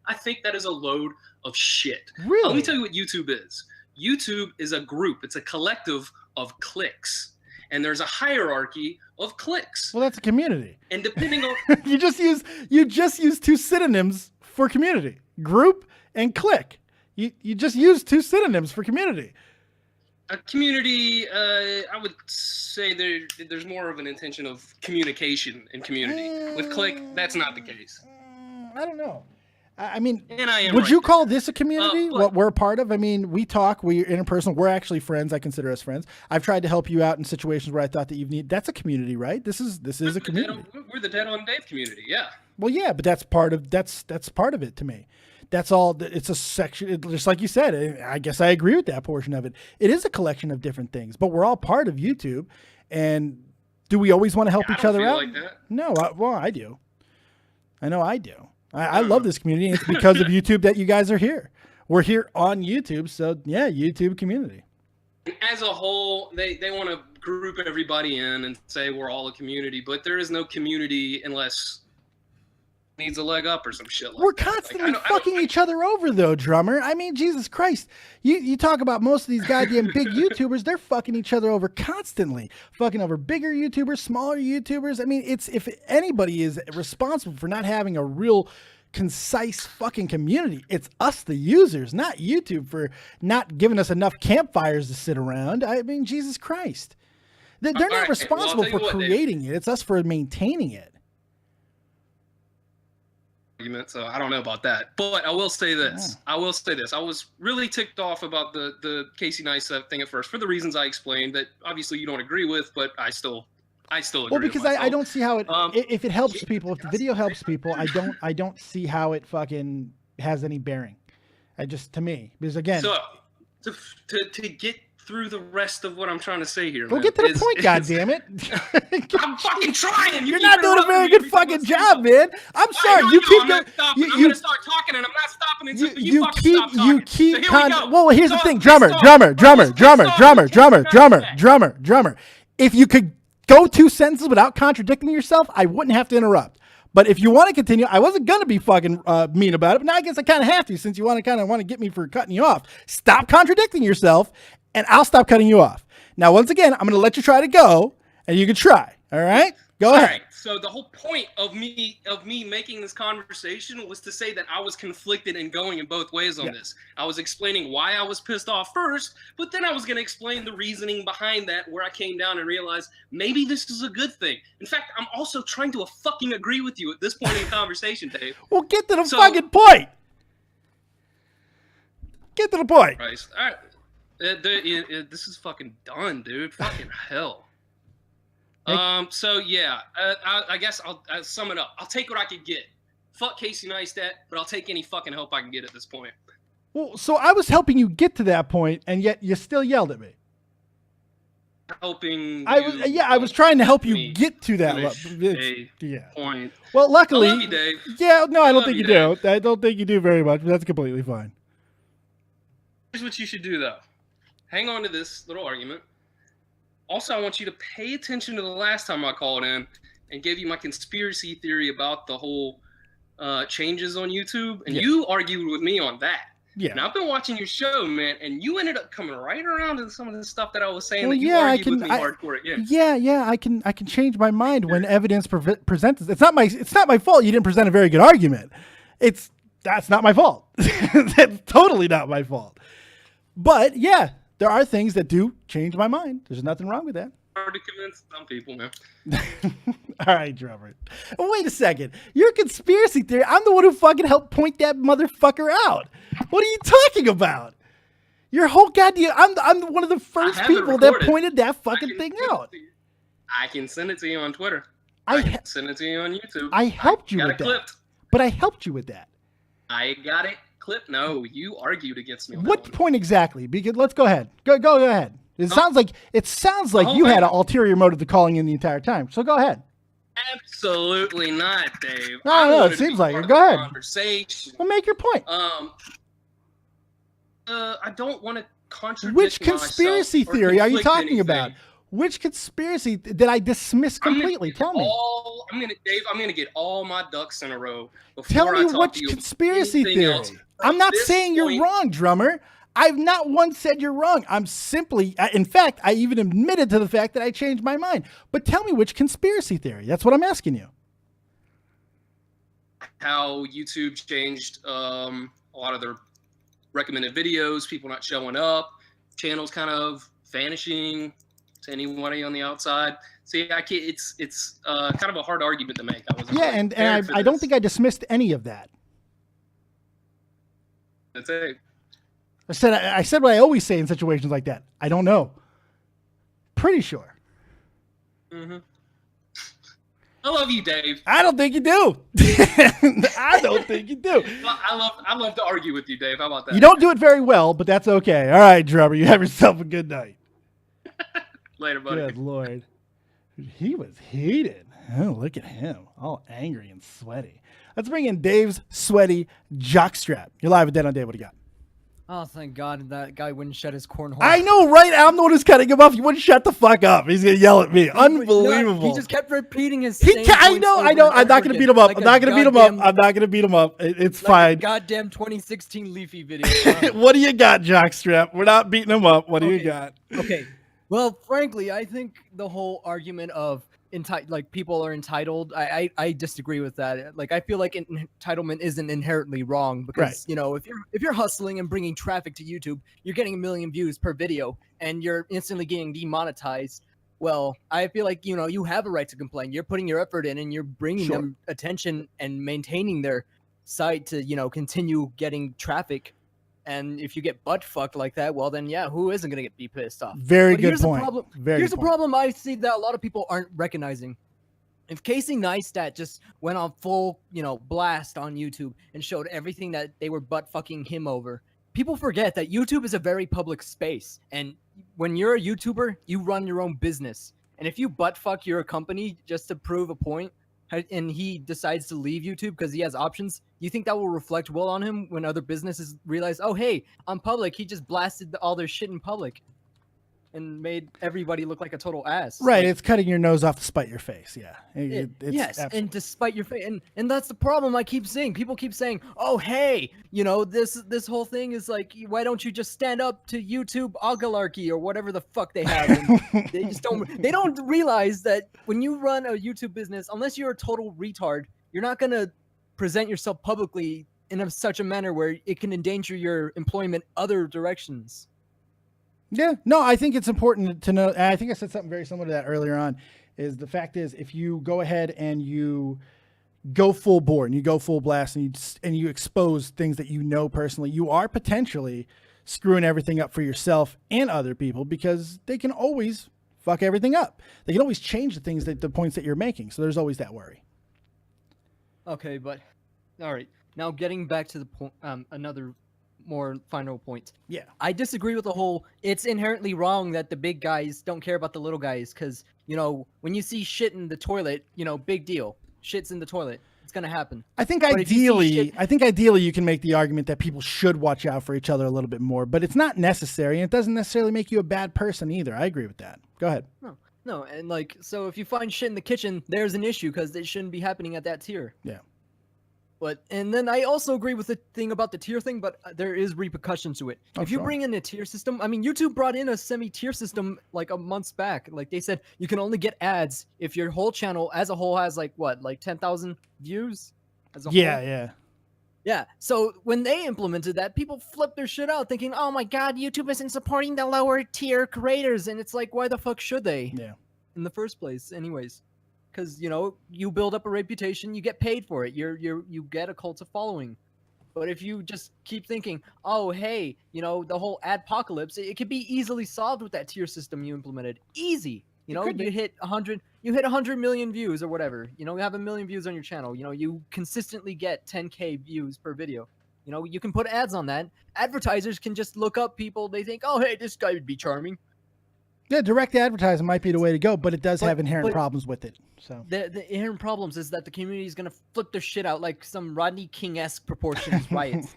I think that is a load of shit. Really? Let me tell you what YouTube is. YouTube is a group. It's a collective of cliques, and there's a hierarchy of cliques. Well, that's a community. And depending on you just use two synonyms for community: group and clique. You just use two synonyms for community. A community, I would say there's more of an intention of communication in community. With click, that's not the case. I don't know. I mean, would you call this a community? What we're a part of? I mean, we talk, we're interpersonal. We're actually friends. I consider us friends. I've tried to help you out in situations where I thought that you need. That's a community, right? This is a community. We're the Dead on Dave community, yeah. Well, yeah, but that's part of it to me. That's all. It's a section, just like you said. I guess I agree with that portion of it. It is a collection of different things, but we're all part of YouTube. And do we always want to help each other out? Like that. No, I do. I know I do. I love this community. And it's because of YouTube that you guys are here. We're here on YouTube, so yeah, YouTube community. As a whole, they want to group everybody in and say we're all a community, but there is no community unless needs a leg up or some shit like We're constantly fucking each other over though, drummer. I mean, Jesus Christ. You talk about most of these goddamn big YouTubers, they're fucking each other over constantly. Fucking over bigger YouTubers, smaller YouTubers. I mean, if anybody is responsible for not having a real concise fucking community, it's us the users, not YouTube for not giving us enough campfires to sit around. I mean, Jesus Christ. They're not responsible for creating it. It's us for maintaining it. So I don't know about that, but I will say this. I was really ticked off about the Casey Neistat thing at first for the reasons I explained that obviously you don't agree with, but I still agree. Well, because I don't see how it if it helps people, if the video helps people, I don't see how it fucking has any bearing. To me, because again, so to get through the rest of what I'm trying to say here. Go man. get to the point, goddammit. I'm fucking trying. You're not doing a very good fucking job, man. I'm sorry. You keep I'm gonna start talking, and I'm not stopping until you fucking stop talking. You keep. So here we go. Well, here's the So thing, I'm drummer. If you could go 2 sentences without contradicting yourself, I wouldn't have to interrupt. But if you want to continue, I wasn't going to be fucking mean about it, but now I guess I kind of have to, since you want to get me for cutting you off. Stop contradicting yourself, and I'll stop cutting you off. Now, once again, I'm going to let you try to go, and you can try. All right? Go ahead. All right. So the whole point of me making this conversation was to say that I was conflicted and going in both ways on this. I was explaining why I was pissed off first, but then I was going to explain the reasoning behind that, where I came down and realized maybe this is a good thing. In fact, I'm also trying to fucking agree with you at this point in the conversation, Dave. Well, get to the fucking point. Get to the point. Christ. All right. This is fucking done, dude. Fucking hell. So yeah, I guess I'll sum it up. I'll take what I can get. Fuck Casey Neistat, but I'll take any fucking help I can get at this point. Well, so I was helping you get to that point, and yet you still yelled at me. I was trying to help you get to that point. Well, luckily, I love you, Dave. Yeah, no, I don't think you do. I don't think you do very much, but that's completely fine. Here's what you should do, though. Hang on to this little argument. Also, I want you to pay attention to the last time I called in and gave you my conspiracy theory about the whole changes on YouTube, and you argued with me on that. Yeah. And I've been watching your show, man, and you ended up coming right around to some of the stuff that I was saying that you argued with me hardcore again. Yeah, I can change my mind when evidence presents. It's not my fault you didn't present a very good argument. That's not my fault. That's totally not my fault. But yeah, there are things that do change my mind. There's nothing wrong with that. Hard to convince some people, man. All right, Trevor. Wait a second. Your conspiracy theory. I'm the one who fucking helped point that motherfucker out. What are you talking about? Your whole goddamn. I'm one of the first people that pointed that fucking thing out. I can send it to you on Twitter. I can send it to you on YouTube. I helped you with that. Clipped. But I helped you with that. I got it clipped. No, you argued against me. What point exactly? Because let's go ahead. Go ahead. It sounds like you had an ulterior motive to calling in the entire time. So go ahead. Absolutely not, Dave. No, it seems like it. Go ahead. Conversation. Well, make your point. I don't want to contradict. Which conspiracy theory are you talking about? Which conspiracy did I dismiss completely? Tell me. I'm gonna get all my ducks in a row. Tell me which conspiracy theory. I'm not saying you're wrong, drummer. I've not once said you're wrong. I'm simply, in fact, I even admitted to the fact that I changed my mind. But tell me which conspiracy theory. That's what I'm asking you. How YouTube changed a lot of their recommended videos, people not showing up, channels kind of vanishing to anybody on the outside. See, it's kind of a hard argument to make. And I don't think I dismissed any of that. That's it. I said what I always say in situations like that. I don't know. Pretty sure. Mm-hmm. I love you, Dave. I don't think you do. I don't think you do. Well, I love to argue with you, Dave. How about that? You don't do it very well, but that's okay. All right, drummer. You have yourself a good night. Later, buddy. Good Lord. He was heated. Oh, look at him. All angry and sweaty. Let's bring in Dave's sweaty jockstrap. You're live with Dead on Dave. What do you got? Oh, thank God that guy wouldn't shut his cornhole. I know, right? I'm the one who's cutting him off. You wouldn't shut the fuck up. He's going to yell at me. Unbelievable. He just kept repeating his I know. I'm not going to beat him up. I'm not going to beat him up. It's fine. Goddamn 2016 Leafy video. What do you got, jockstrap? We're not beating him up. What do you got? Okay. Well, frankly, I think the whole argument of people are entitled, I disagree with that. Like, I feel like entitlement isn't inherently wrong because if you're hustling and bringing traffic to YouTube, you're getting 1 million views per video and you're instantly getting demonetized. Well, I feel like you have a right to complain. You're putting your effort in and you're bringing them attention and maintaining their site to continue getting traffic. And if you get butt fucked like that, well then who isn't gonna be pissed off? Very good point. Here's a problem I see that a lot of people aren't recognizing. If Casey Neistat just went on full, blast on YouTube and showed everything that they were butt fucking him over, people forget that YouTube is a very public space, and when you're a YouTuber, you run your own business. And if you buttfuck your company just to prove a point, and he decides to leave YouTube because he has options, you think that will reflect well on him when other businesses realize, oh, hey, I'm public. He just blasted all their shit in public and made everybody look like a total ass. Right, Like, it's cutting your nose off to spite your face. Yeah. yes, and despite your face, and that's the problem I keep seeing. People keep saying, "Oh, hey, you know, this whole thing is like, why don't you just stand up to YouTube oligarchy or whatever the fuck they have?" And they don't realize that when you run a YouTube business, unless you're a total retard, you're not gonna present yourself publicly in such a manner where it can endanger your employment other directions. Yeah, no, I think it's important to know. And I think I said something very similar to that earlier on. Is the fact is, if you go ahead and you go full bore and you go full blast and you expose things that you know personally, you are potentially screwing everything up for yourself and other people, because they can always fuck everything up. They can always change the things the points that you're making. So there's always that worry. Okay, but all right. Now getting back to the point, another more final point. Yeah, I disagree with the whole it's inherently wrong that the big guys don't care about the little guys, because, you know, when you see shit in the toilet, you know, big deal. Shit's in the toilet. It's going to happen. I think But if you see ideally you can make the argument that people should watch out for each other a little bit more, but it's not necessary, and it doesn't necessarily make you a bad person either. I agree with that. Go ahead. No, and like, so if you find shit in the kitchen, there's an issue because it shouldn't be happening at that tier. Yeah. But, and then I also agree with the thing about the tier thing, but there is repercussions to it. Oh, if you sure. bring in a tier system, I mean, YouTube brought in a semi-tier system like a months back. Like they said, you can only get ads if your whole channel as a whole has like what, like 10,000 views as a whole? Yeah. Yeah. So when they implemented that, people flipped their shit out thinking, oh my God, YouTube isn't supporting the lower tier creators. And it's like, why the fuck should they? Yeah. In the first place, anyways. Because, you know, you build up a reputation, you get paid for it. You get a cult of following. But if you just keep thinking, oh, hey, you know, the whole adpocalypse, it could be easily solved with that tier system you implemented. Easy. You know, you hit 100 million views or whatever. You know, you have 1 million views on your channel. You know, you consistently get 10K views per video. You know, you can put ads on that. Advertisers can just look up people they think, oh, hey, this guy would be charming. Yeah, direct advertising might be the way to go, but it does have inherent but problems with it. So the inherent problems is that the community is going to flip their shit out like some Rodney King-esque proportions riots.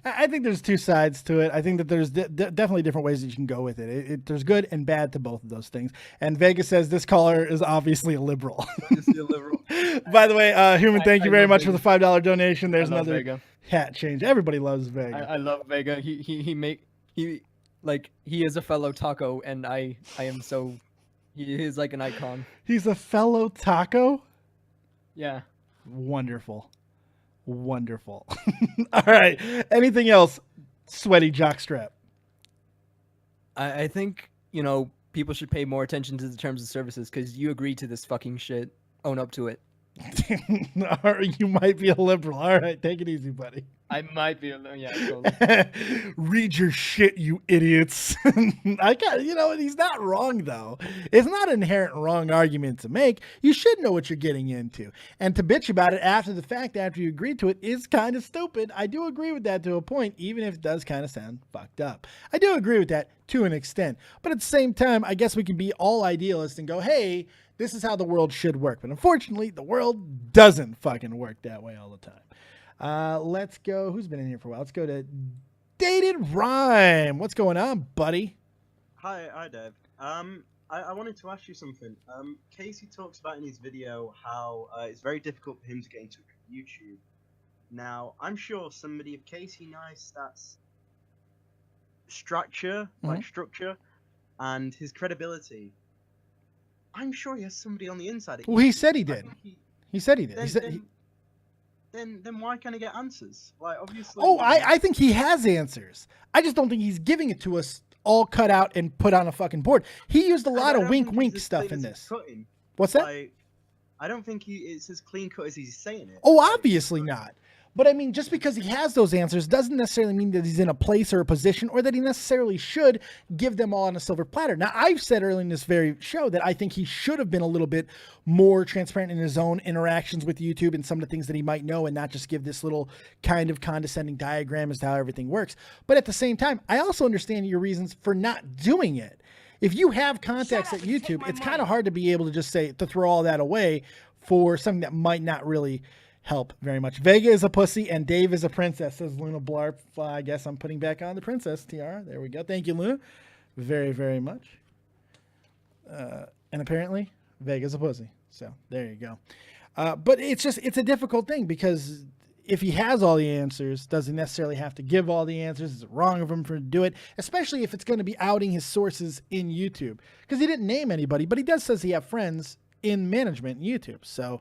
I think there's two sides to it. I think that there's definitely different ways that you can go with it. There's good and bad to both of those things. And Vega says this caller is obviously a liberal. By the way, Human, thank you very much for the $5 donation. There's another Vega. hat change. Everybody loves Vega. I love Vega. He is a fellow taco, and I am so, he is like an icon. He's a fellow taco? Yeah. Wonderful. All right. Anything else, sweaty jockstrap? I think, you know, people should pay more attention to the terms and services because you agreed to this fucking shit. Own up to it. You might be a liberal. All right, take it easy, buddy. I might be totally. Read your shit, you idiots. I got, you know, he's not wrong though. It's not an inherent wrong argument to make. You should know what you're getting into, and to bitch about it after the fact, after you agreed to it, is kind of stupid. I do agree with that to a point, even if it does kind of sound fucked up. I do agree with that to an extent, but at the same time, I guess we can be all idealists and go, hey, this is how the world should work. But unfortunately, the world doesn't fucking work that way all the time. Let's go. Who's been in here for a while? Let's go to Dated Rhyme. What's going on, buddy? Hi, Dave. I wanted to ask you something. Casey talks about in his video how it's very difficult for him to get into YouTube. Now, I'm sure somebody of Casey Neistat's structure, structure, and his credibility, I'm sure he has somebody on the inside. Well, he said he did. He said he did. Then why can't I get answers? Like, obviously. Oh, I think he has answers. I just don't think he's giving it to us all cut out and put on a fucking board. He used a lot of wink stuff in this. What's that? I don't think it's as clean cut as he's saying it. Oh, obviously not. But I mean, just because he has those answers doesn't necessarily mean that he's in a place or a position or that he necessarily should give them all on a silver platter. Now, I've said earlier in this very show that I think he should have been a little bit more transparent in his own interactions with YouTube and some of the things that he might know, and not just give this little kind of condescending diagram as to how everything works. But at the same time, I also understand your reasons for not doing it. If you have contacts at YouTube, it's kind of hard to be able to just say, to throw all that away for something that might not really help very much. Vega is a pussy and Dave is a princess, says Luna Blarp. I guess I'm putting back on the princess tiara. There we go. Thank you, Luna. Very, very much. And apparently, Vega's a pussy. So there you go. But it's a difficult thing, because if he has all the answers, does he necessarily have to give all the answers? Is it wrong of him for to do it? Especially if it's going to be outing his sources in YouTube. Because he didn't name anybody, but he does says he have friends in management in YouTube. So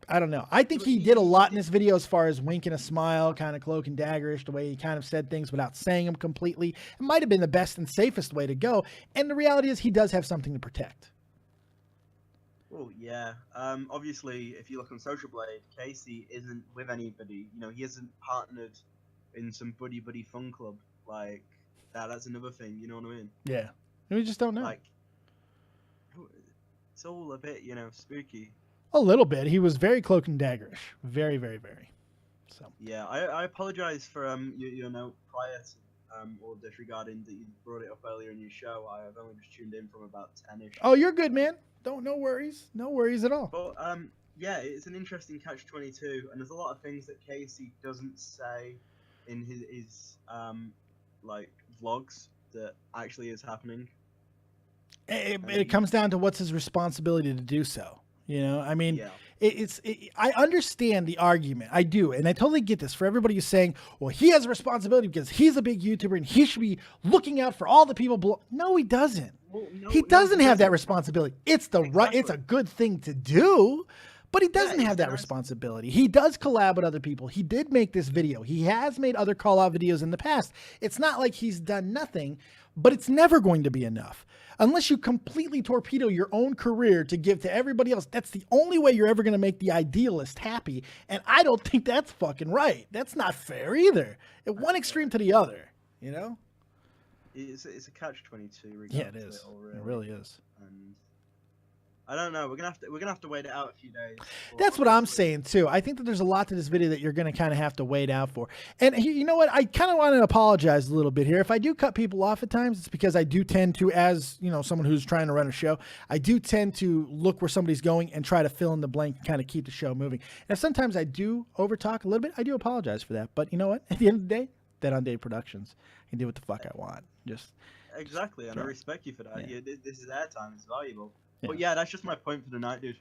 I don't know. I think he did a lot in this video as far as winking a smile, kind of cloak and daggerish, the way he kind of said things without saying them completely. It might have been the best and safest way to go. And the reality is he does have something to protect. Oh, yeah. Obviously, if you look on Social Blade, Casey isn't with anybody. You know, he isn't partnered in some buddy fun club. Like, that's another thing, you know what I mean? Yeah. We just don't know. Like, it's all a bit, you know, spooky. A little bit. He was very cloak and daggerish. Very, very, very. So. Yeah, I apologize for your note prior to or disregarding that you brought it up earlier in your show. I've only just tuned in from about 10ish. Oh, you're good, man. No worries. No worries at all. But yeah, it's an interesting catch-22, and there's a lot of things that Casey doesn't say in his like vlogs that actually is happening. It comes down to what's his responsibility to do so. You know, I mean, yeah. I understand the argument. I do. And I totally get this for everybody who's saying, well, he has a responsibility because he's a big YouTuber and he should be looking out for all the people below. No, he doesn't. Well, he doesn't have that responsibility. It's right. It's a good thing to do, but he doesn't have that responsibility. He does collab with other people. He did make this video. He has made other call out videos in the past. It's not like he's done nothing, but it's never going to be enough. Unless you completely torpedo your own career to give to everybody else, that's the only way you're ever going to make the idealist happy. And I don't think that's fucking right. That's not fair either. At one extreme to the other, you know? It's a catch-22. Yeah, it is. It really is. And I don't know. We're gonna have to wait it out a few days. That's what I'm saying too. I think that there's a lot to this video that you're gonna kind of have to wait out for. And you know what? I kind of want to apologize a little bit here. If I do cut people off at times, it's because I do tend to, as you know, someone who's trying to run a show, I do tend to look where somebody's going and try to fill in the blank and kind of keep the show moving. And sometimes I do overtalk a little bit. I do apologize for that. But you know what? At the end of the day, Dead on Dave Productions. I can do what the fuck I want. Just exactly, and I respect you for that. Yeah. This is airtime. It's valuable. Yeah. But yeah, that's just my point for the night, dude.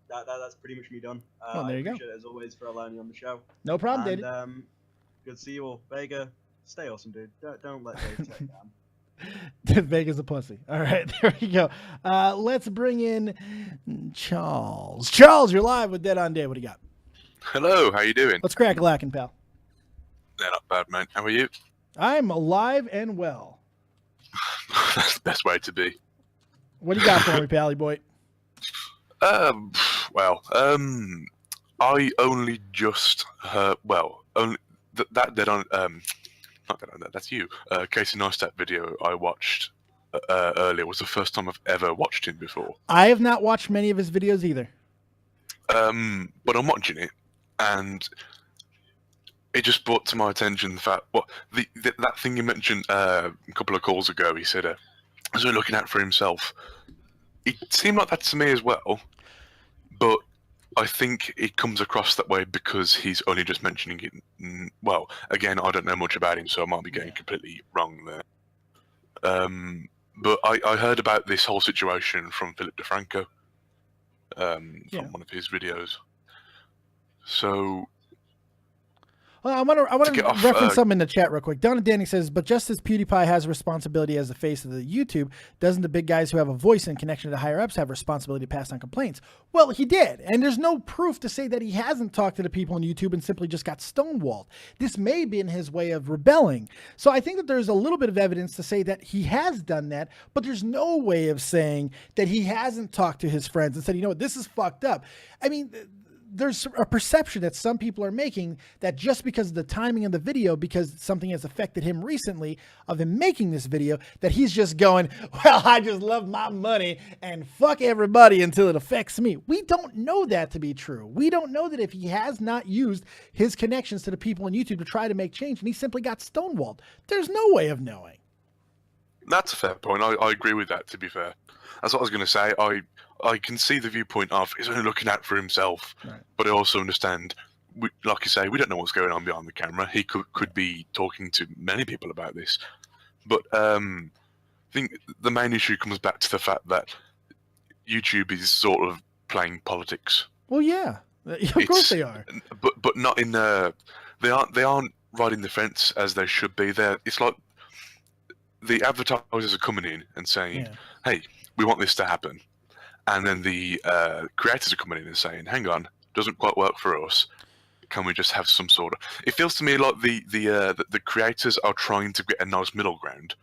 That's pretty much me done. Well, there you go. I appreciate it as always for allowing me on the show. No problem, David. Good to see you all. Vega, stay awesome, dude. Don't let Dave take down. Vega's a pussy. All right, there we go. Let's bring in Charles. Charles, you're live with Dead on Dave. What do you got? Hello, how you doing? Let's crack a lacking, pal. Yeah, not bad, man. How are you? I'm alive and well. That's the best way to be. What do you got for me, Pally boy? Well, I only just heard, only that Dead on, not Dead on that, that's you. Casey Neistat video I watched earlier was the first time I've ever watched him before. I have not watched many of his videos either. But I'm watching it, and it just brought to my attention the fact, that thing you mentioned a couple of calls ago, he said, as we're looking out for himself, it seemed like that to me as well, but I think it comes across that way because he's only just mentioning it. Well, again, I don't know much about him, so I might be getting completely wrong there. But I heard about this whole situation from Philip DeFranco, from one of his videos. So... Well, I want to reference something in the chat real quick. Donna Danny says, but just as PewDiePie has a responsibility as the face of the YouTube, doesn't the big guys who have a voice and connection to higher ups have a responsibility to pass on complaints? Well, he did. And there's no proof to say that he hasn't talked to the people on YouTube and simply just got stonewalled. This may be in his way of rebelling. So I think that there's a little bit of evidence to say that he has done that, but there's no way of saying that he hasn't talked to his friends and said, you know what, this is fucked up. I mean, there's a perception that some people are making that just because of the timing of the video, because something has affected him recently of him making this video, that he's just going, well, I just love my money and fuck everybody until it affects me. We don't know that to be true. We don't know that if he has not used his connections to the people on YouTube to try to make change and he simply got stonewalled. There's no way of knowing. That's a fair point. I agree with that, to be fair. That's what I was going to say. I can see the viewpoint of he's only looking out for himself, right. But I also understand, like you say, we don't know what's going on behind the camera. He could be talking to many people about this. But I think the main issue comes back to the fact that YouTube is sort of playing politics. Well, yeah. Of course they are. But not in they aren't riding the fence as they should be. It's like the advertisers are coming in and saying, hey, we want this to happen. And then the creators are coming in and saying, hang on, doesn't quite work for us. Can we just have some sort of... It feels to me like the creators are trying to get a nice middle ground,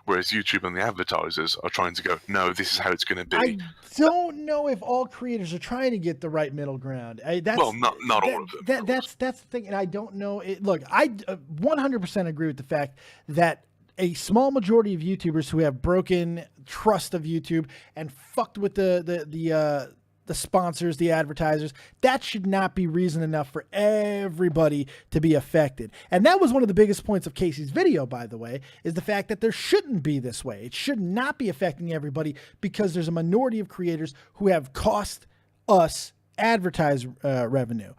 whereas YouTube and the advertisers are trying to go, no, this is how it's going to be. I don't know if all creators are trying to get the right middle ground. Well, not all of them. That's the thing, and I don't know. Look, I 100% agree with the fact that a small majority of YouTubers who have broken trust of YouTube and fucked with the sponsors, the advertisers, that should not be reason enough for everybody to be affected. And that was one of the biggest points of Casey's video, by the way, is the fact that there shouldn't be this way. It should not be affecting everybody because there's a minority of creators who have cost us advertise revenue.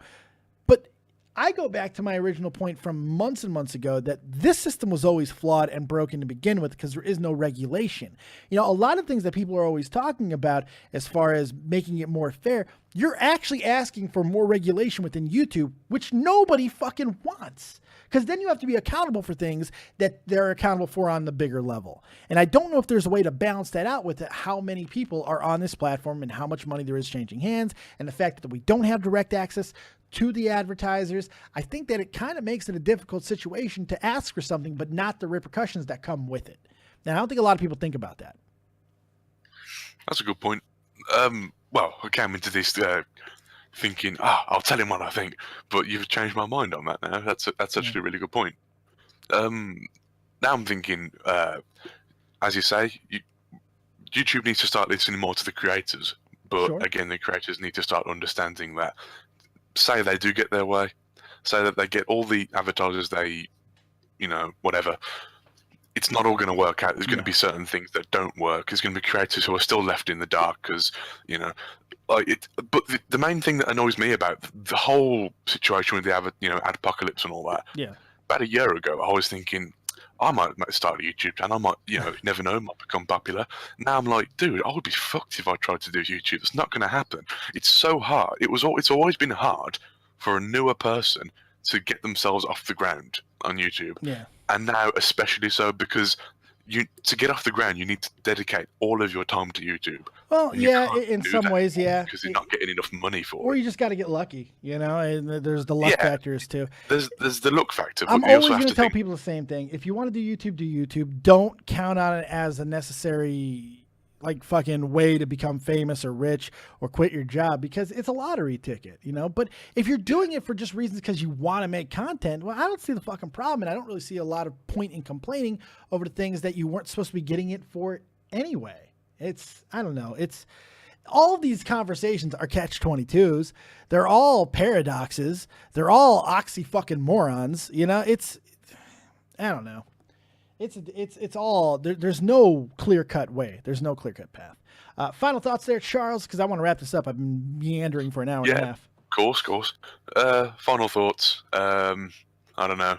But I go back to my original point from months and months ago that this system was always flawed and broken to begin with because there is no regulation. You know, a lot of things that people are always talking about as far as making it more fair, you're actually asking for more regulation within YouTube, which nobody fucking wants. Because then you have to be accountable for things that they're accountable for on the bigger level. And I don't know if there's a way to balance that out with how many people are on this platform and how much money there is changing hands and the fact that we don't have direct access to the advertisers. I think that it kind of makes it a difficult situation to ask for something, but not the repercussions that come with it. Now, I don't think a lot of people think about that. That's a good point. Well, I came into this thinking, I'll tell him what I think, but you've changed my mind on that now. That's actually a really good point. Now I'm thinking, as you say, YouTube needs to start listening more to the creators, but again, the creators need to start understanding that, say they do get their way, say that they get all the advertisers they, whatever, it's not all going to work out. There's going to be certain things that don't work. There's going to be creators who are still left in the dark because, but the main thing that annoys me about the whole situation with the adpocalypse and all that, about a year ago, I was thinking, I might start a YouTube channel. I might, you never know, might become popular. Now I'm like, dude, I would be fucked if I tried to do YouTube. It's not going to happen. It's so hard. It's always been hard for a newer person to get themselves off the ground on YouTube. Yeah. And now especially so because to get off the ground, you need to dedicate all of your time to YouTube. Well, yeah, in some ways, yeah. Because you're not getting enough money for it. Or you just got to get lucky, and there's the luck factors too. There's the luck factor. I'm always going to tell people the same thing. If you want to do YouTube, do YouTube. Don't count on it as a necessary fucking way to become famous or rich or quit your job because it's a lottery ticket, But if you're doing it for just reasons because you want to make content, well, I don't see the fucking problem, and I don't really see a lot of point in complaining over the things that you weren't supposed to be getting it for anyway. I don't know. All of these conversations are catch-22s. They're all paradoxes. They're all oxy-fucking-morons. I don't know. It's all, there's no clear-cut way. There's no clear-cut path. Final thoughts there, Charles, because I want to wrap this up. I've been meandering for an hour and a half. Of course. Final thoughts. I don't know.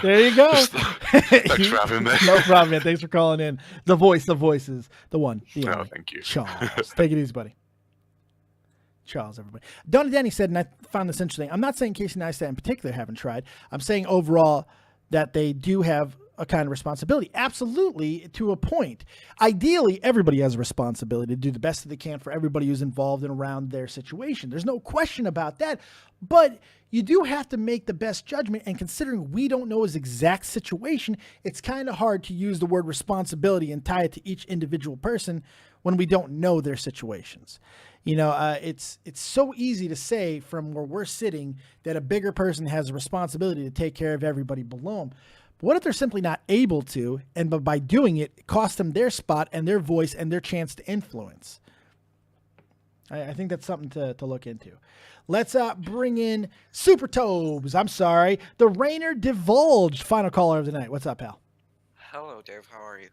There you go. Thanks for having me. No problem, man. Thanks for calling in. The voice, the voices, the one. The only. Thank you. Charles. Take it easy, buddy. Charles, everybody. Donnie Danny said, and I found this interesting, I'm not saying Casey Neistat in particular haven't tried. I'm saying overall that they do have a kind of responsibility. Absolutely, to a point. Ideally, everybody has a responsibility to do the best that they can for everybody who's involved and around their situation. There's no question about that. But you do have to make the best judgment, and considering we don't know his exact situation, it's kind of hard to use the word responsibility and tie it to each individual person when we don't know their situations. You know, it's so easy to say from where we're sitting that a bigger person has a responsibility to take care of everybody below them. But what if they're simply not able to, and by doing it, it costs them their spot and their voice and their chance to influence? I think that's something to look into. Let's bring in Super Tobes. I'm sorry. The Rainer Divulged, final caller of the night. What's up, pal? Hello, Dave. How are you?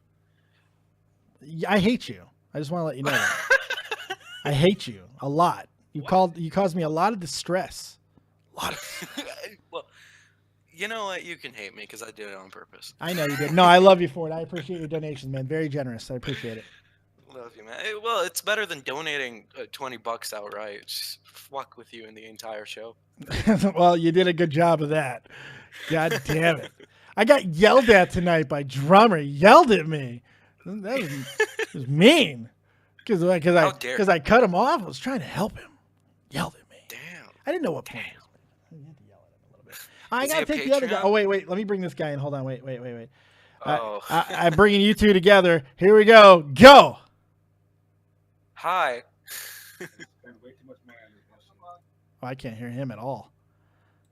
I hate you. I just want to let you know that. I hate you a lot. You caused me a lot of distress. Well, you know what? You can hate me because I did it on purpose. I know you did. No, I love you for it. I appreciate your donations, man. Very generous. I appreciate it. Love you, man. Well, it's better than donating $20 outright. Just fuck with you in the entire show. Well, you did a good job of that. God damn it. I got yelled at tonight by Drummer. He yelled at me. That was mean. Because I cut him off. I was trying to help him. Yelled at me. Damn. I didn't know what point it was. I had to yell at him a little bit. I got to take the other guy. Oh, wait. Let me bring this guy in. Hold on. Wait. Oh. I'm bringing you two together. Here we go. Go. Hi. Oh, I can't hear him at all.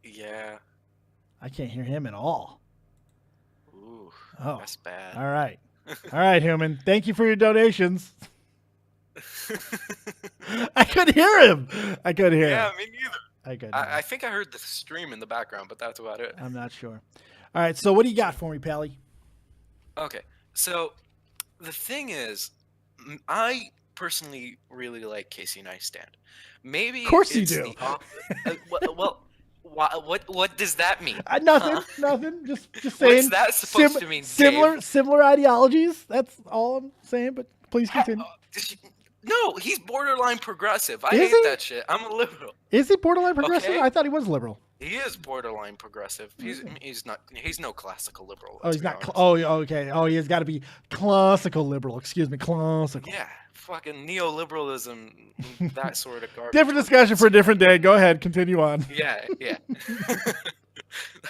Yeah. I can't hear him at all. Ooh, oh, that's bad. All right. All right, human. Thank you for your donations. I could hear him. I could hear him. Yeah, me neither. I could. I think I heard the stream in the background, but that's about it. I'm not sure. All right. So what do you got for me, Pally? Okay. So the thing is, I personally really like Casey Neistat. Maybe of course you it's do. Well, what does that mean? Nothing. Just saying. What's that supposed to mean? Similar ideologies. That's all I'm saying. But please continue. No, he's borderline progressive. I Is hate he? that shit. I'm a liberal. Is he borderline progressive? Okay. I thought he was liberal. He is borderline progressive. He's not. He's no classical liberal. Oh, he's not. Okay. Oh, he has got to be classical liberal. Excuse me, classical. Yeah, fucking neoliberalism, that sort of garbage. Different discussion for a different day. Go ahead, continue on. Yeah.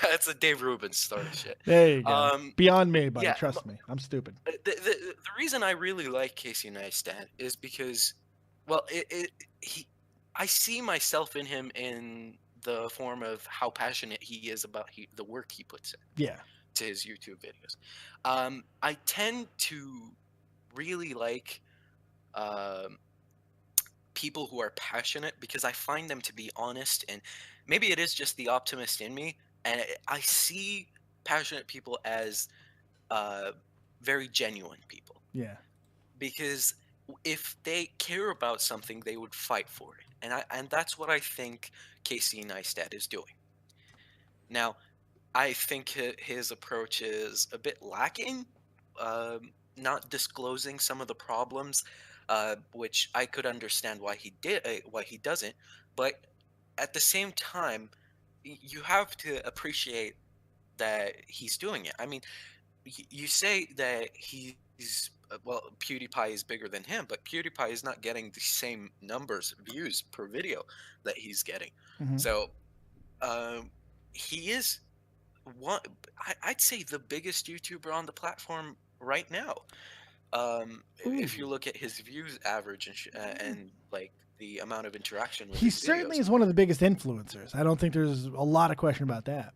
That's a Dave Rubin story shit. There you go. Beyond me, buddy. yeah, Trust me, I'm stupid. The reason I really like Casey Neistat is because, well, I see myself in him in the form of how passionate he is about the work he puts in. Yeah. To his YouTube videos. I tend to really like people who are passionate because I find them to be honest, and maybe it is just the optimist in me, and I see passionate people as very genuine people. Yeah. Because if they care about something, they would fight for it, and that's what I think Casey Neistat is doing. Now, I think his approach is a bit lacking, not disclosing some of the problems, which I could understand why he doesn't. But at the same time, you have to appreciate that he's doing it. I mean, you say that he's PewDiePie is bigger than him, but PewDiePie is not getting the same numbers of views per video that he's getting. Mm-hmm. So he is I'd say the biggest YouTuber on the platform right now. If you look at his views average and like the amount of interaction with he certainly is one of the biggest influencers. I don't think there's a lot of question about that.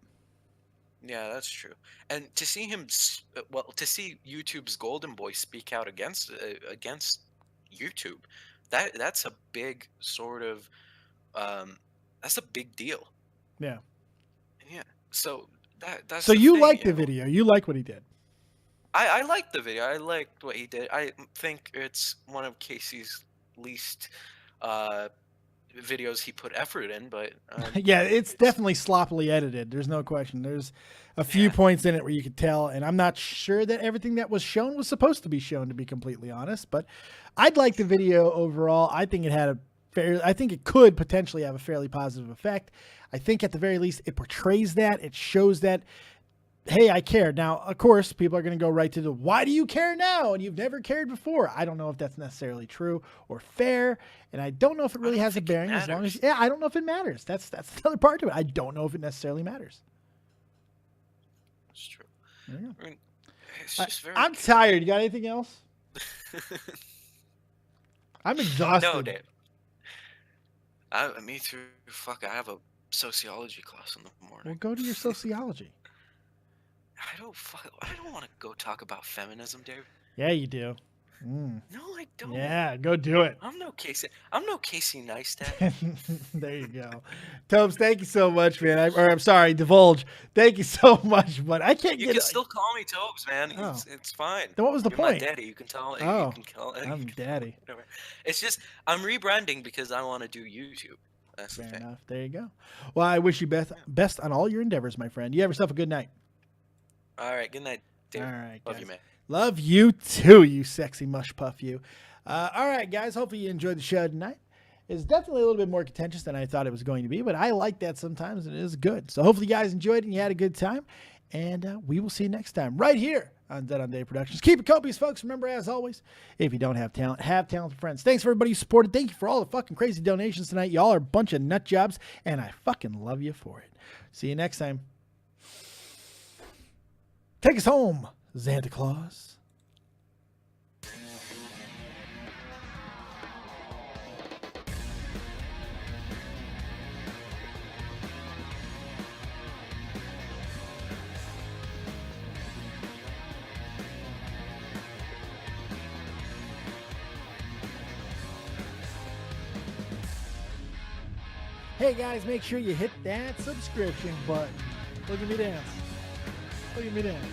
Yeah, that's true. And to see him, to see YouTube's golden boy speak out against YouTube, that's a big sort of that's a big deal. Yeah. Yeah. So that's so the you thing, liked the know? video. You like what he did. I liked the video. I liked what he did. I think it's one of Casey's least videos he put effort in, but yeah, it's definitely sloppily edited. There's no question. There's a few points in it where you could tell, and I'm not sure that everything that was shown was supposed to be shown, to be completely honest. But I'd like the video overall. I think it had I think it could potentially have a fairly positive effect. I think at the very least it portrays that. It shows that, hey, I care. Now, of course, people are going to go right to the, why do you care now? And you've never cared before. I don't know if that's necessarily true or fair. And I don't know if it really has a bearing as long as, I don't know if it matters. That's another part to it. I don't know if it necessarily matters. It's true. Yeah. I mean, it's just very I'm tired. You got anything else? I'm exhausted. No, Dave. Me too. Fuck, I have a sociology class in the morning. Well, go to your sociology. I don't want to go talk about feminism, Dave. Yeah, you do. Mm. No, I don't. Yeah, go do it. I'm no Casey Neistat. There you go. Tobes, thank you so much, man. I'm sorry, Divulge. Thank you so much, but I can't You get can still call me Tobes, man. Oh. It's fine. Then what was the You're point? my daddy. You can tell. Oh, you can call. I'm daddy. Whatever. It's just I'm rebranding because I want to do YouTube. That's Fair the thing. enough. There you go. Well, I wish you best on all your endeavors, my friend. You have yourself a good night. All right. Good night, Dave. All right, Love guys. you, man. Love you too, you sexy mush puff, you. All right, guys. Hopefully you enjoyed the show tonight. It's definitely a little bit more contentious than I thought it was going to be, but I like that sometimes, and it is good. So hopefully you guys enjoyed it and you had a good time. And we will see you next time right here on Dead on Day Productions. Keep it copious, folks. Remember, as always, if you don't have talent, have talented friends. Thanks for everybody who supported. Thank you for all the fucking crazy donations tonight. Y'all are a bunch of nut jobs, and I fucking love you for it. See you next time. Take us home, Santa Claus. Hey guys, make sure you hit that subscription button. Look at me dance. Look at me dance.